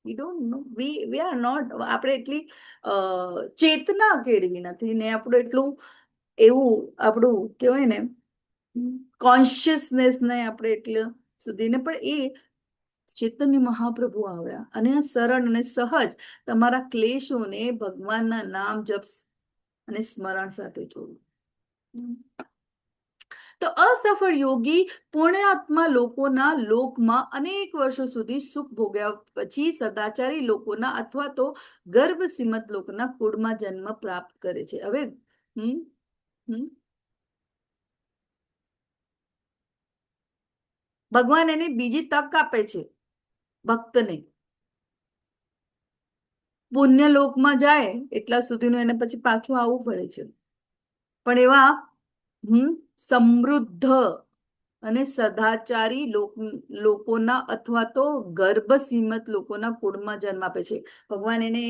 We don't know, we are not, આપણે એટલી ચેતના કેળવી નથી ને આપણું એટલું એવું આપણું કહેવાય ને કોન્શિયસનેસ ને આપણે એટલે સુધી ને, પણ એ ચૈતન્ય મહાપ્રભુ આવ્યા અને આ સરળ અને સહજ તમારા ક્લેશોને ભગવાનના નામ જપ અને સ્મરણ સાથે જોડવું. તો અસફળ યોગી પુણ્યાત્મા લોકોના લોકમાં અનેક વર્ષો સુધી સુખ ભોગ્યા પછી સદાચારી લોકોના અથવા તો ગર્ભ સીમત લોકોના કુળમાં જન્મ પ્રાપ્ત કરે છે. હવે ભગવાન એને બીજી તક આપે છે ભક્તને. પુણ્ય લોકમાં જાય એટલા સુધીનું એને પછી પાછું આવવું પડે છે. પણ એવા સમૃદ્ધ અને સદાચારી લોકોના અથવા તો ગર્ભ સીમત લોકોના કુળમાં જન્મ આપે છે ભગવાન. એને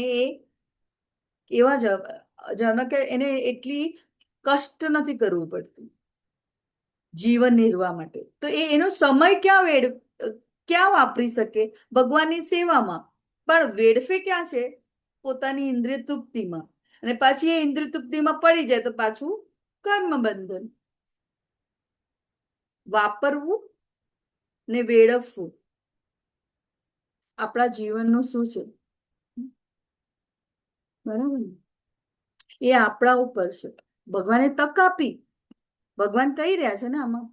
એવા જન્મ કે એને એટલી કષ્ટ નથી કરવું પડતું જીવન નિર્વાહ માટે. તો એનો સમય ક્યાં વાપરી શકે? ભગવાનની સેવામાં. પણ વેડફે ક્યાં છે? પોતાની ઇન્દ્રિય તૃપ્તિમાં. અને પાછી એ ઇન્દ્રિય તૃપ્તિમાં પડી જાય તો પાછું કર્મ બંધન. વાપરવું ને વેડફવું આપણા જીવનનું શું છે? બરાબર ને? એ આપણા ઉપર છે. ભગવાને તક આપી. ભગવાન કહી રહ્યા છે ને આમાં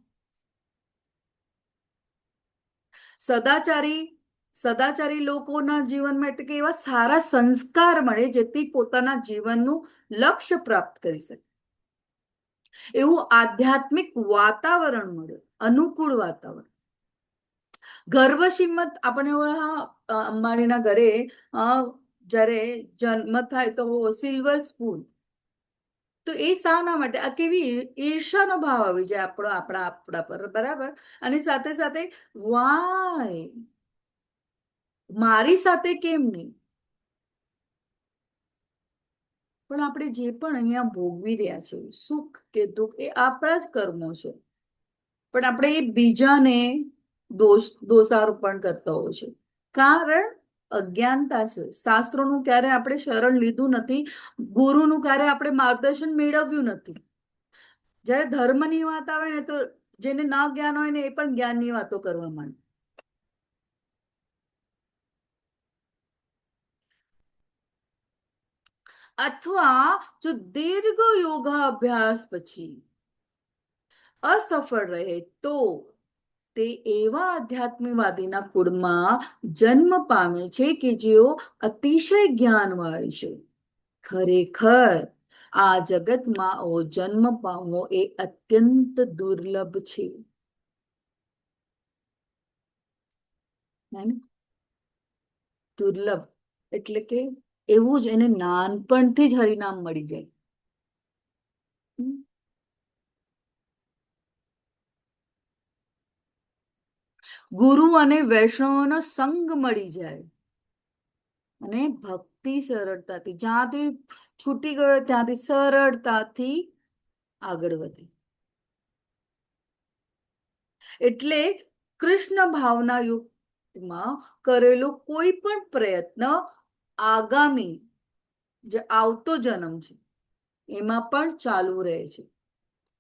સદાચારી લોકોના જીવનમાં એટલે કે એવા સારા સંસ્કાર મળે જેથી પોતાના જીવનનું લક્ષ્ય પ્રાપ્ત કરી શકે. એવું આધ્યાત્મિક વાતાવરણ મળે, અનુકૂળ વાતાવરણ. ગર્ભસીમત આપણે અંબાણીના ઘરે જ્યારે જન્મ થાય તો સિલ્વર સ્પૂન, તો એ શાના માટે? આ કેવી ઈર્ષાનો ભાવ આવી જાય આપણા પર. બરાબર. અને સાથે સાથે વાય મારી સાથે કેમ નહીં? પણ આપણે જે પણ અહીંયા ભોગવી રહ્યા છે સુખ કે દુઃખ એ આપણા જ કર્મો છે. પણ આપણે એ બીજાને દોષારોપણ કરતા હોય છે. કારણ અજ્ઞાનતા છે. શાસ્ત્રોનું ક્યારે આપણે શરણ લીધું નથી, ગુરુનું ક્યારે આપણે માર્ગદર્શન મેળવ્યું નથી. જ્યારે ધર્મની વાત આવે ને તો જેને ના જ્ઞાન હોય ને એ પણ જ્ઞાનની વાતો કરવા માંડે. અથવા જો દીર્ઘ યોગાભ્યાસ પછી અસફળ રહે તો તે એવા આધ્યાત્મવાદીના કુળમાં જન્મ પામે છે કે જેઓ અતિશય જ્ઞાનવાળા છે. ખરેખર આ જગતમાં જન્મ પામવો એ અત્યંત દુર્લભ છે. દુર્લભ એટલે કે એવું જ એને નાનપણથી જ હરિનામ મળી જાય. ગુરુ અને વૈષ્ણવનો સંગ મળી જાય અને ભક્તિ સરળતાથી જ્યાંથી છૂટી ગયો ત્યાંથી સરળતાથી આગળ વધે. એટલે કૃષ્ણ ભાવના યુક્તમાં કરેલો કોઈ પણ પ્રયત્ન આગામી જે આવતો જન્મ છે એમાં પણ ચાલુ રહે છે.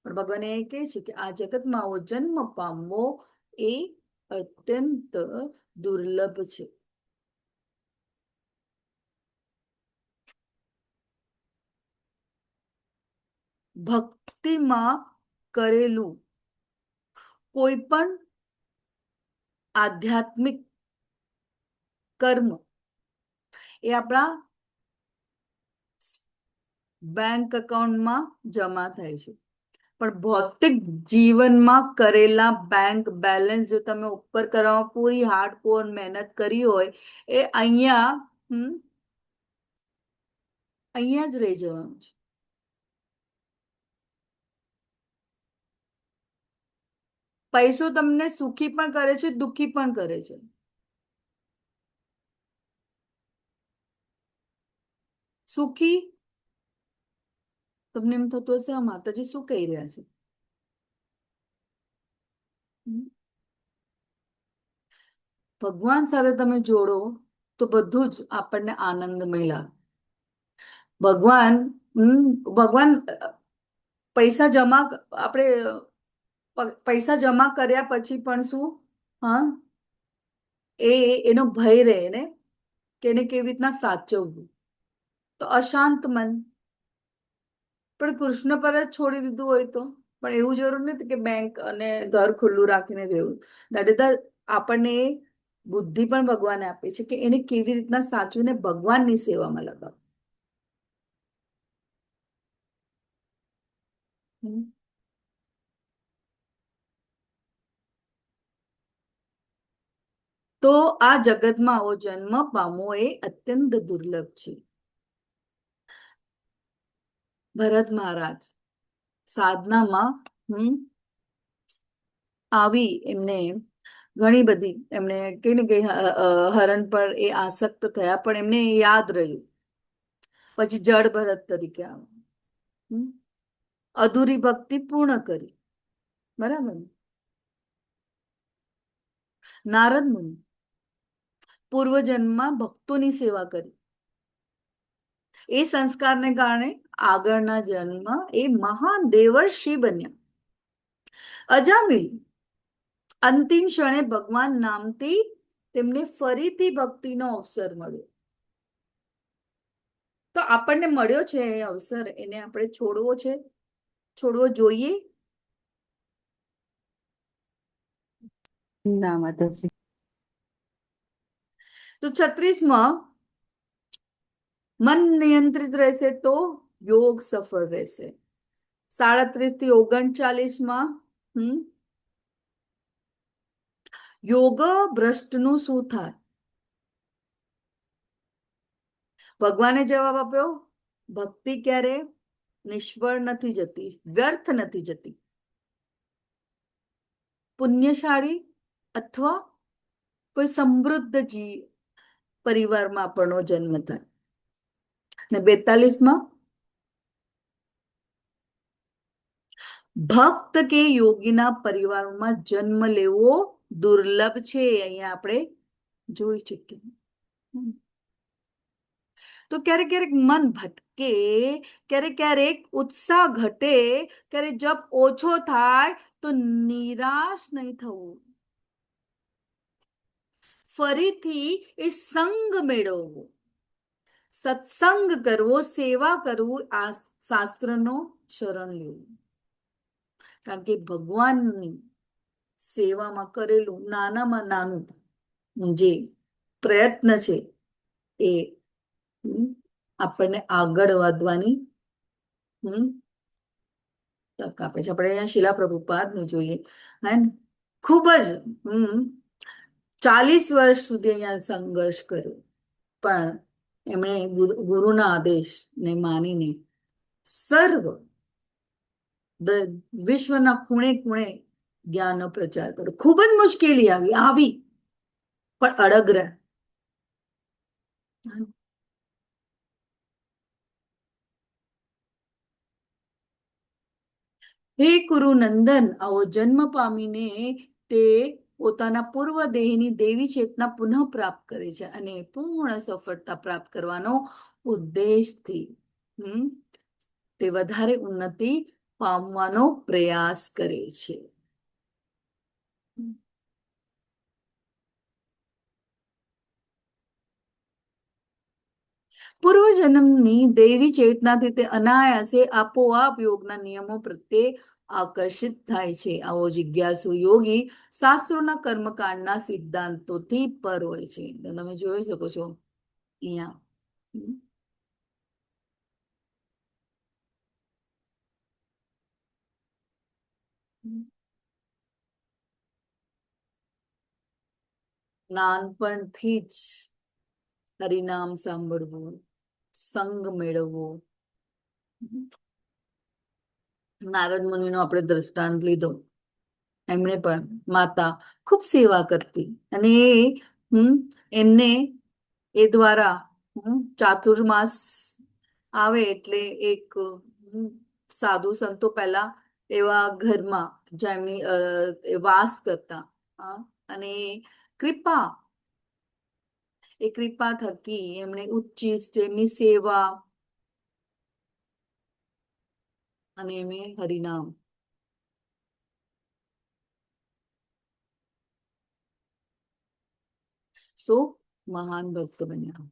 પણ ભગવાન એ કહે છે કે આ જગતમાં આવો જન્મ પામવો એ અત્યંત દુર્લભ છે. ભક્તિમાં કરેલું કોઈ પણ આધ્યાત્મિક કર્મ એ આપણા બેંક એકાઉન્ટમાં જમા થાય છે, પણ ભૌતિક જીવનમાં કરેલા બેંક બેલેન્સ જો તમે ઉપર કરવામાં પૂરી હાર્ડકોર મહેનત કરી હોય એ અહીંયા જ રહી જવાનું છે. પૈસો તમને સુખી પણ કરે છે, દુખી પણ કરે છે. સુખી તમને એમ થતું હશે આ માતાજી શું કહી રહ્યા છે. ભગવાન સાથે તમે જોડો તો બધું જ આપણને આનંદમય લાગે. ભગવાન પૈસા જમા આપણે પૈસા જમા કર્યા પછી પણ શું, હા, એનો ભય રહે ને કે એને કેવી રીતના સાચવવું. તો અશાંત મન પણ કૃષ્ણ પર જ છોડી દીધું હોય તો પણ એવું જરૂર નથી કે બેંક અને ઘર ખુલ્લું રાખીને રહેવું. દેટ ઇઝ ધ આપણને બુદ્ધિ પણ ભગવાને આપી છે કે એને કેવી રીતના સાચવીને ભગવાનની સેવામાં લગાવ. તો આ જગતમાં આવો જન્મ પામવો એ અત્યંત દુર્લભ છે. ભરત મહારાજ સાધનામાં આવી એમને ઘણી બધી એમને કઈ ને કઈ હરણ પર એ આસક્ત થયા પણ એમને યાદ રહ્યું. પછી જડ ભરત તરીકે આવ્યા, અધૂરી ભક્તિ પૂર્ણ કરી. બરાબર. નારદ મુનિ પૂર્વજન્મમાં ભક્તોની સેવા કરી. એ સંસ્કારને કારણે આગળના જન્મ એ મહાન દેવર્ષિ બન્યા. અજામિલ અંતિમ ક્ષણે ભગવાન નામથી તેમને ફરીથી ભક્તિનો અવસર મળ્યો. તો આપણને મળ્યો છે એ અવસર, એને આપણે છોડવો છે, છોડવો જોઈએ? ના માતાજી. તો 36માં મન નિયંત્રિત રહેશે તો યોગ સફળ રહેશે. 37 થી 39માં યોગ ભ્રષ્ટનું શું થાય? ભગવાને જવાબ આપ્યો, ભક્તિ ક્યારે નિષ્ફળ નથી જતી, વ્યર્થ નથી જતી. પુણ્યશાળી અથવા કોઈ સમૃદ્ધ પરિવારમાં આપણનો જન્મ થાય. ને 42માં ભક્ત કે યોગીના પરિવારમાં જન્મ લેવો દુર્લભ છે. અહીંયા આપણે જોઈ ચૂક્યા. તો ક્યારેક ક્યારેક મન ભટકે, ક્યારેક ક્યારેક ઉત્સાહ ઘટે, ક્યારેક જપ ઓછો થાય તો નિરાશ નહીં થવું. ફરીથી એ સંગ મેળવવો, સત્સંગ કરવો, સેવા કરવું, આ શાસ્ત્રનો શરણ લેવું. કારણ કે ભગવાનની સેવામાં કરેલું નાનામાં નાનું જે પ્રયત્ન છે એ આપણને આગળ વધવાની તક આપે છે. આપણે અહીંયા શિલા પ્રભુપાદને જોઈએ, હે, ખૂબ જ 40 વર્ષ સુધી અહીંયા સંઘર્ષ કર્યો, પણ એમણે ગુરુના આદેશને માનીને વિશ્વના ખૂણે ખૂણે જ્ઞાનનો પ્રચાર કર્યો. ખૂબ જ મુશ્કેલી આવી પણ અડગ રહ્યા. હે કુરુનંદન, આવો જન્મ પામીને તે પોતાના પૂર્વ દેહની દેવી ચેતના પુનઃ પ્રાપ્ત કરે છે અને પૂર્ણ સફળતા પ્રાપ્ત કરવાનો ઉદ્દેશથી તે વધારે ઉન્નતિ પામવાનો પ્રયાસ કરે છે. પૂર્વજન્મની દૈવી ચેતનાથી તે અનાયાસે આપોઆપ યોગના નિયમો પ્રત્યે આકર્ષિત થાય છે. આવો જિજ્ઞાસુ યોગી શાસ્ત્રોના કર્મકાંડના સિદ્ધાંતોથી પર હોય છે. તમે જોઈ શકો છો અહીંયા નાનપણથી જ હરિનામ સાંભળવું, સંગ મેળવવો. નારદ મુનિનો આપણે દ્રષ્ટાંત લીધો. એમણે પણ માતા ખૂબ સેવા કરતી અને એમને એ દ્વારા ચાતુર્માસ આવે એટલે એક સાધુ સંતો પહેલા એવા ઘરમાં જેમની વાસ કરતા, અને કૃપા, એ કૃપા થકી એમણે ઉચ્ચિષ્ટ એમની સેવા અને એમણે હરિનામ. તો મહાન ભક્ત બન્યા.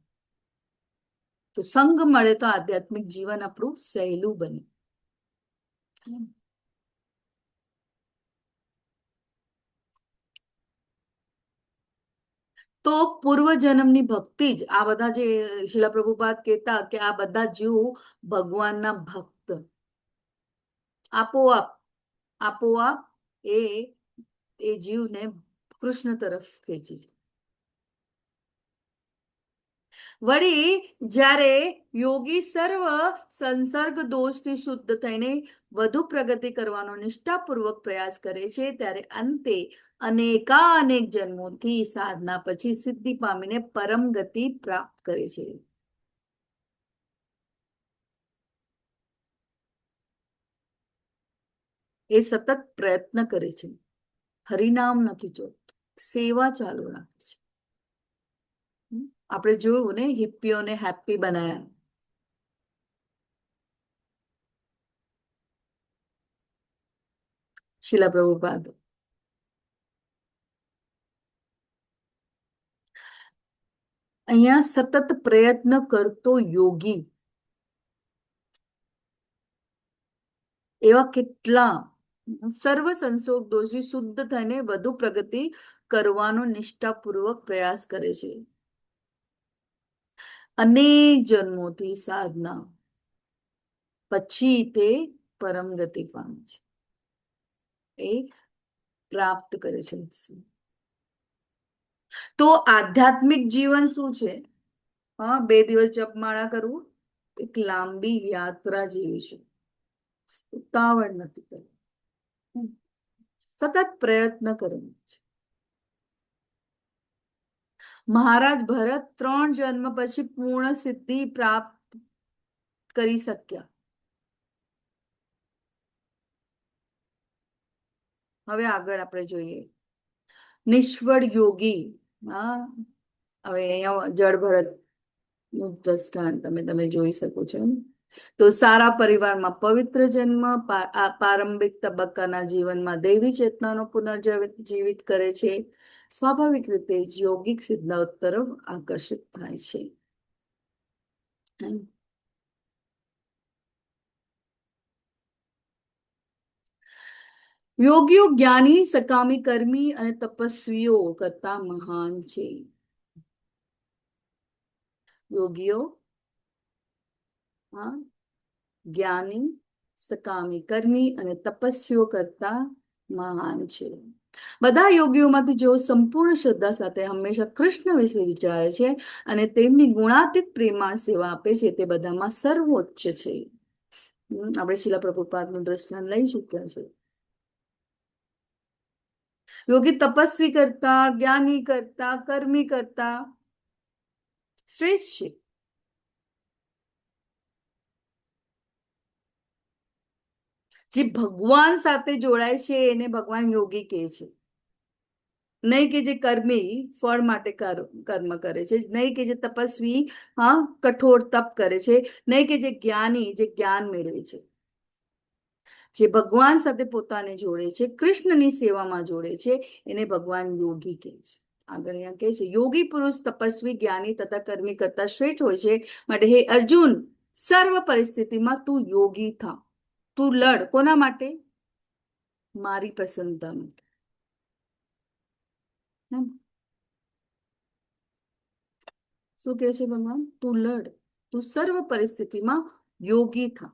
તો સંગ મળે તો આધ્યાત્મિક જીવન આપણું સહેલું બને. તો પૂર્વ જન્મની ભક્તિ જ આ બધા જે શીલા પ્રભુપાદ કહેતા કે આ બધા જીવ ભગવાનના ભક્ત આપોઆપ આપોઆપ એ જીવને કૃષ્ણ તરફ ખેંચી જાય. વળી જ્યારે યોગી સર્વ સંસર્ગ દોષથી શુદ્ધ થઈને વધુ પ્રગતિ કરવાનો નિષ્ઠાપૂર્વક પ્રયાસ કરે છે ત્યારે અંતે અનેક જન્મોથી સાધના પછી સિદ્ધિ પામીને પરમ ગતિ પ્રાપ્ત કરે છે. એ સતત પ્રયત્ન કરે છે, હરિનામ નથી જોતું, સેવા ચાલુ રાખે છે. આપણે જોયું ને, હિપ્પીઓને હેપી બનાયા. શીલા પ્રભુપાદ અહીંયા સતત પ્રયત્ન કરતો યોગી એવા કેટલા સર્વ સંસોગ દોષી શુદ્ધ થઈને વધુ પ્રગતિ કરવાનો નિષ્ઠાપૂર્વક પ્રયાસ કરે છે. અનેક જન્મોથી સાધના પછી તે પરમ ગતિ પામે છે, એ પ્રાપ્ત કરે છે. તો આધ્યાત્મિક જીવન શું છે? 2 દિવસ જપમાળા કરવું એક લાંબી યાત્રા જેવી છે. ઉતાવળ નથી કરવી, સતત પ્રયત્ન કરવો છે. મહારાજ ભરત 3 જન્મ પછી પૂર્ણ સિદ્ધિ પ્રાપ્ત કરી શક્યા. હવે આગળ આપણે જોઈએ નિષ્ફળ યોગી. હવે અહીંયા જળ ભરત નું દ્રષ્ટાંત તમે જોઈ શકો છો. તો સારા પરિવારમાં પવિત્ર જન્મ પ્રારંભિક તબક્કાના જીવનમાં દૈવી ચેતનાનો પુનર્જીવિત કરે છે. સ્વાભાવિક રીતે જ યોગિક સિદ્ધાઓ તરફ આકર્ષિત થાય છે. યોગીઓ જ્ઞાની, સકામી, કર્મી અને તપસ્વીઓ કરતા મહાન છે. યોગીઓ જ્ઞાની, સકામી, કર્મી અને તપસ્વીઓ કરતા મહાન છે. બધા યોગીઓમાંથી જેઓ સંપૂર્ણ શ્રદ્ધા સાથે હંમેશા કૃષ્ણ વિશે વિચારે છે અને તેમની ગુણાતીત પ્રેમાળ સેવા આપે છે તે બધામાં સર્વોચ્ચ છે. આપણે શીલા પ્રભુપાદનું દ્રષ્ટાંત લઈ ચૂક્યા છે. યોગી તપસ્વી કરતા, જ્ઞાની કરતા, કર્મી કરતા શ્રેષ્ઠ છે. જે ભગવાન સાથે જોડાય છે એને ભગવાન યોગી કહે છે, નહીં કે જે કર્મી ફળ માટે કર્મ કરે છે, નહીં કે જે તપસ્વી કઠોર તપ કરે છે, નહીં કે જે જ્ઞાની જે જ્ઞાન મેળવે છે. જે ભગવાન સાથે પોતાને જોડે છે, કૃષ્ણની સેવામાં જોડે છે, એને ભગવાન યોગી કહે છે. આગળ અહીંયા કહે છે યોગી પુરુષ તપસ્વી, જ્ઞાની તથા કર્મી કરતા શ્રેષ્ઠ હોય છે. માટે હે અર્જુન, સર્વ પરિસ્થિતિમાં તું યોગી થા. તું લડ. કોના માટે? મારી પ્રસન્નતા માટે. શું કહે છે ભગવાન? તું લડ, તું સર્વ પરિસ્થિતિમાં યોગી થા.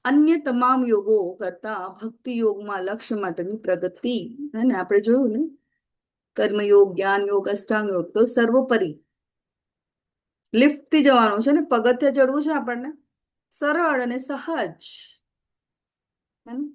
અન્ય તમામ યોગો કરતા ભક્તિ યોગમાં લક્ષ્ય માટેની પ્રગતિ, હે ને, આપણે જોયું ને, કર્મયોગ, જ્ઞાન યોગ, અષ્ટાંગ યોગ તો સર્વોપરી લિફ્ટ થી જવાનું છે ને, પગથિયાં ચડવું છે આપણને, સરળ અને સહજ, હે ને?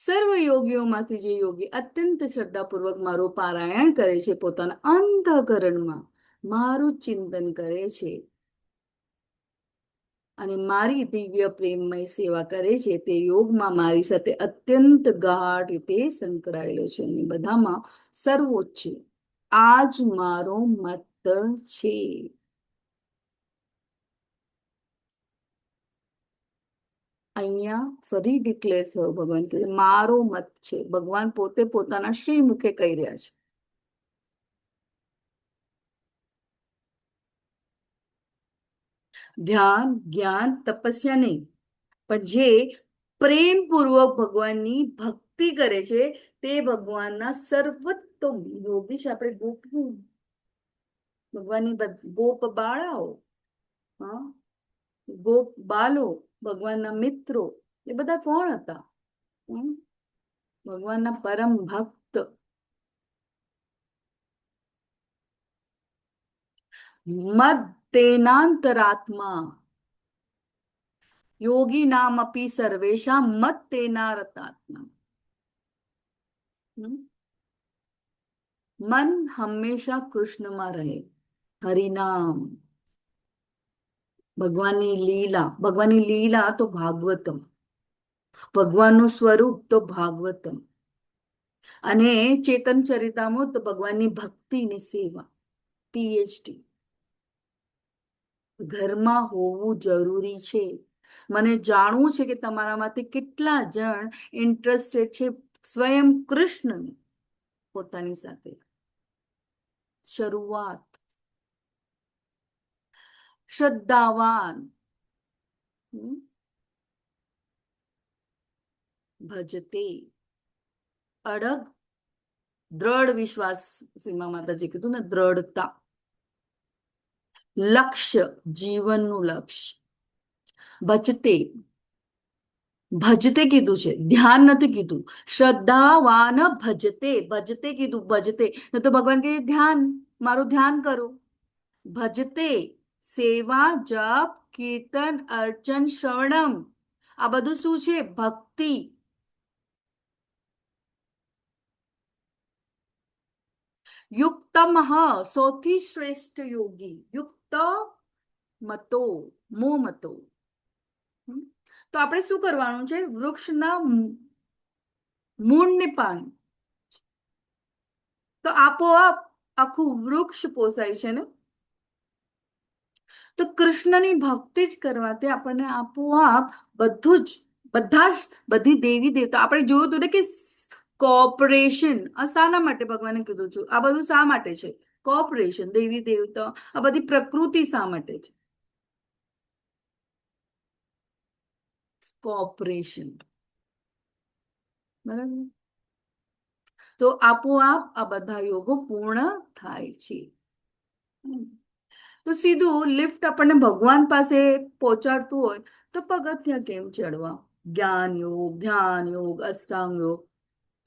સર્વ યોગીઓમાંથી જે યોગી અત્યંત શ્રદ્ધાપૂર્વક મારું પારાયણ કરે છે, પોતાના અંતઃકરણમાં મારું ચિંતન કરે છે અને મારી દિવ્ય પ્રેમમય સેવા કરે છે, તે યોગમાં મારી સાથે અત્યંત ગાઢ રીતે સંકળાયેલો છે અને બધામાં સર્વોચ્ચ આ જ મારો મત છે. અહીંયા ફરી ડિક્લેર થયો, ભગવાન કે મારો મત છે. ભગવાન પોતે પોતાના શ્રી મુખે કહી રહ્યા છે. ધ્યાન, જ્ઞાન, તપસ્યા નહીં, પણ જે પ્રેમપૂર્વક ભગવાનની ભક્તિ કરે છે તે ભગવાનના સર્વોત્તમ યોગી છે. આપણે ગોપીઓ, ભગવાનની ગોપ બાળાઓ, હા, ગોપ બાલો, ભગવાનના મિત્રો, એ બધા કોણ હતા? ભગવાનના પરમ ભક્ત. મદ તેનાંતરાત્મા યોગી નામ અપી સર્વેશા મત તેનારતાત્મા. મન હંમેશા કૃષ્ણમાં રહે. હરિનામ, ભગવાનની લીલા, ભગવાનની લીલા તો ભાગવતમ, ભગવાનનું સ્વરૂપ તો ભાગવતમ, અને ચેતન ચરિતામૃત તો ભગવાનની ભક્તિની સેવા, પીએચડી ઘરમાં હોવું જરૂરી છે. મને જાણવું છે કે તમારામાંથી કેટલા જણ ઇન્ટરેસ્ટેડ છે સ્વયં કૃષ્ણને પોતાની સાથે. શરૂઆત શ્રદ્ધાવાન, ભજતે, અડગ, દ્રઢ વિશ્વાસ, સીમા માતાજી કીધું ને, દ્રઢતા, લક્ષ્ય, જીવનનું લક્ષ્ય, ભજતે, ભજતે કીધું છે, ધ્યાન નથી કીધું. શ્રદ્ધાવાન ભજતે, ભજતે કીધું, ભજતે ન તો ભગવાન કે ધ્યાન, મારું ધ્યાન કરો. ભજતે, સેવા, જપ, કીર્તન, અર્ચન, શ્રવણમ, આ બધું શું છે? ભક્તિ. યુક્તમ, સૌથી શ્રેષ્ઠ યોગી, યુક્ત મતો, મો મતો. તો આપણે શું કરવાનું છે? વૃક્ષના મૂળને પાણી, તો આપોઆપ આખું વૃક્ષ પોસાય છે ને. તો કૃષ્ણની ભક્તિ જ કરવાથી આપણને આપોઆપ બધું જ, બધી દેવી દેવતા, આપણે જોયું હતું ને કે કોઓપરેશન, આ શાના માટે ભગવાને કીધું છું? આ બધું શા માટે છે? કોઓપરેશન, દેવી દેવતા, આ બધી પ્રકૃતિ શા માટે છે? કોઓપરેશન, બરાબર. તો આપોઆપ આ બધા યોગો પૂર્ણ થાય છે. તો સીધું લિફ્ટ આપણને ભગવાન પાસે પહોંચાડતું હોય તો પગથિયાં કેમ ચડવા? જ્ઞાન યોગ, ધ્યાન યોગ, અષ્ટાંગ યોગ,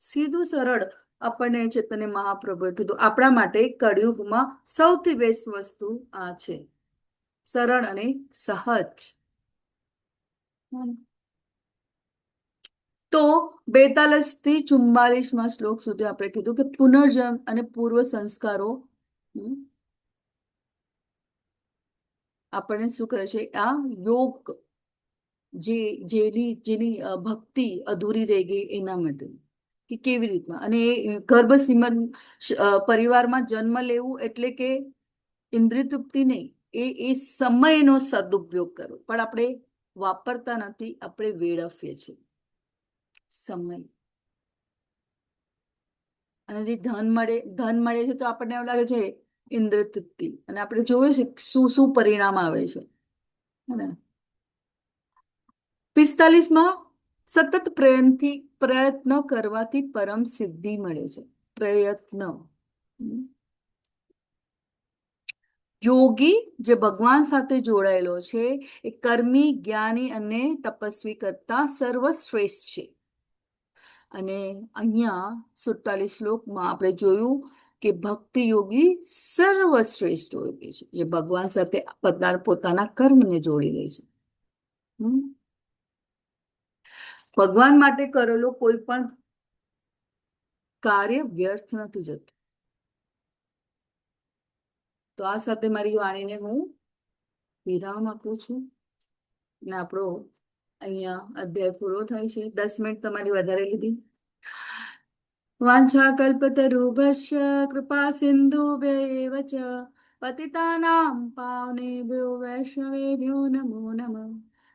સીધું સરળ. આપણને ચૈતન્ય મહાપ્રભુએ કીધું આપણા માટે કળિયુગમાં સૌથી બેસ્ટ વસ્તુ આ છે, સરળ અને સહજ. તો 42 થી 44 શ્લોક સુધી આપણે કીધું કે પુનર્જન્મ અને પૂર્વ સંસ્કારો આપણને શું કરે છે? આ યોગ, જેની ભક્તિ અધૂરી રહી ગઈ એના માટે, કે કેવી રીતના. અને એ ગર્ભસીમન પરિવારમાં જન્મ લેવું એટલે કે ઇન્દ્રિય તૃપ્તિ નહીં, એ સમયનો સદુપયોગ કરો, પણ આપણે વાપરતા નથી, આપણે વેડફીએ છીએ સમય. અને જે ધન મળે છે તો આપણને એવું લાગે છે ઇન્દ્રિય તૃપ્તિ, અને આપણે જોઈએ છે શું શું પરિણામ આવે છે. 45 સતત પ્રયત્ન કરવાથી પરમ સિદ્ધિ મળે છે. પ્રયત્ન, યોગી જે ભગવાન સાથે જોડાયેલો છે એ કર્મી, જ્ઞાની અને તપસ્વી કરતા સર્વશ્રેષ્ઠ છે. અને અહીંયા 47 શ્લોકમાં આપણે જોયું કે ભક્તિ યોગી સર્વશ્રેષ્ઠ યોગી છે, જે ભગવાન સાથે પોતાના કર્મને જોડી લે છે. ભગવાન માટે કરેલો કોઈ પણ કાર્ય વ્યર્થ નથી જતું. તો આ સાથે મારી વાણીને હું વિરામ આપું છું ને આપણો અહીંયા અધ્યાય પૂરો થાય છે. 10 મિનિટ તમારી વધારે લીધી. વાંછા કલ્પતરુભ્યશ્ચ કૃપા સિંધુભ્યૈવ ચ પતિતાનાં પાવનેભ્યો વૈષ્ણવેભ્યો નમો નમઃ.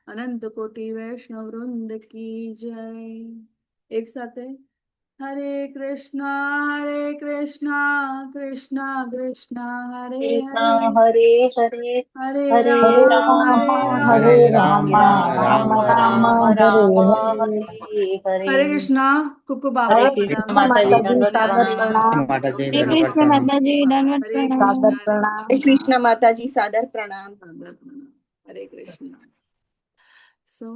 અનંત કોટી વૈષ્ણવ વૃંદ કી જય. એક સાથે હરે કૃષ્ણ કૃષ્ણ કૃષ્ણ હરે હરે, હરે હરે હરે હરે રામ રામ હરે હરે રામ, રામ રામ રામ હરે હરે હરે. કૃષ્ણ. ખૂબ ખૂબ હરે આભાર. કૃષ્ણ માતાજી, દંડવત પ્રણામ. શ્રી કૃષ્ણ માતાજી, દંડવત હરે પ્રણામ. કૃષ્ણ. હરે કૃષ્ણ માતાજી, સાદર પ્રણામ. હરે કૃષ્ણ. સો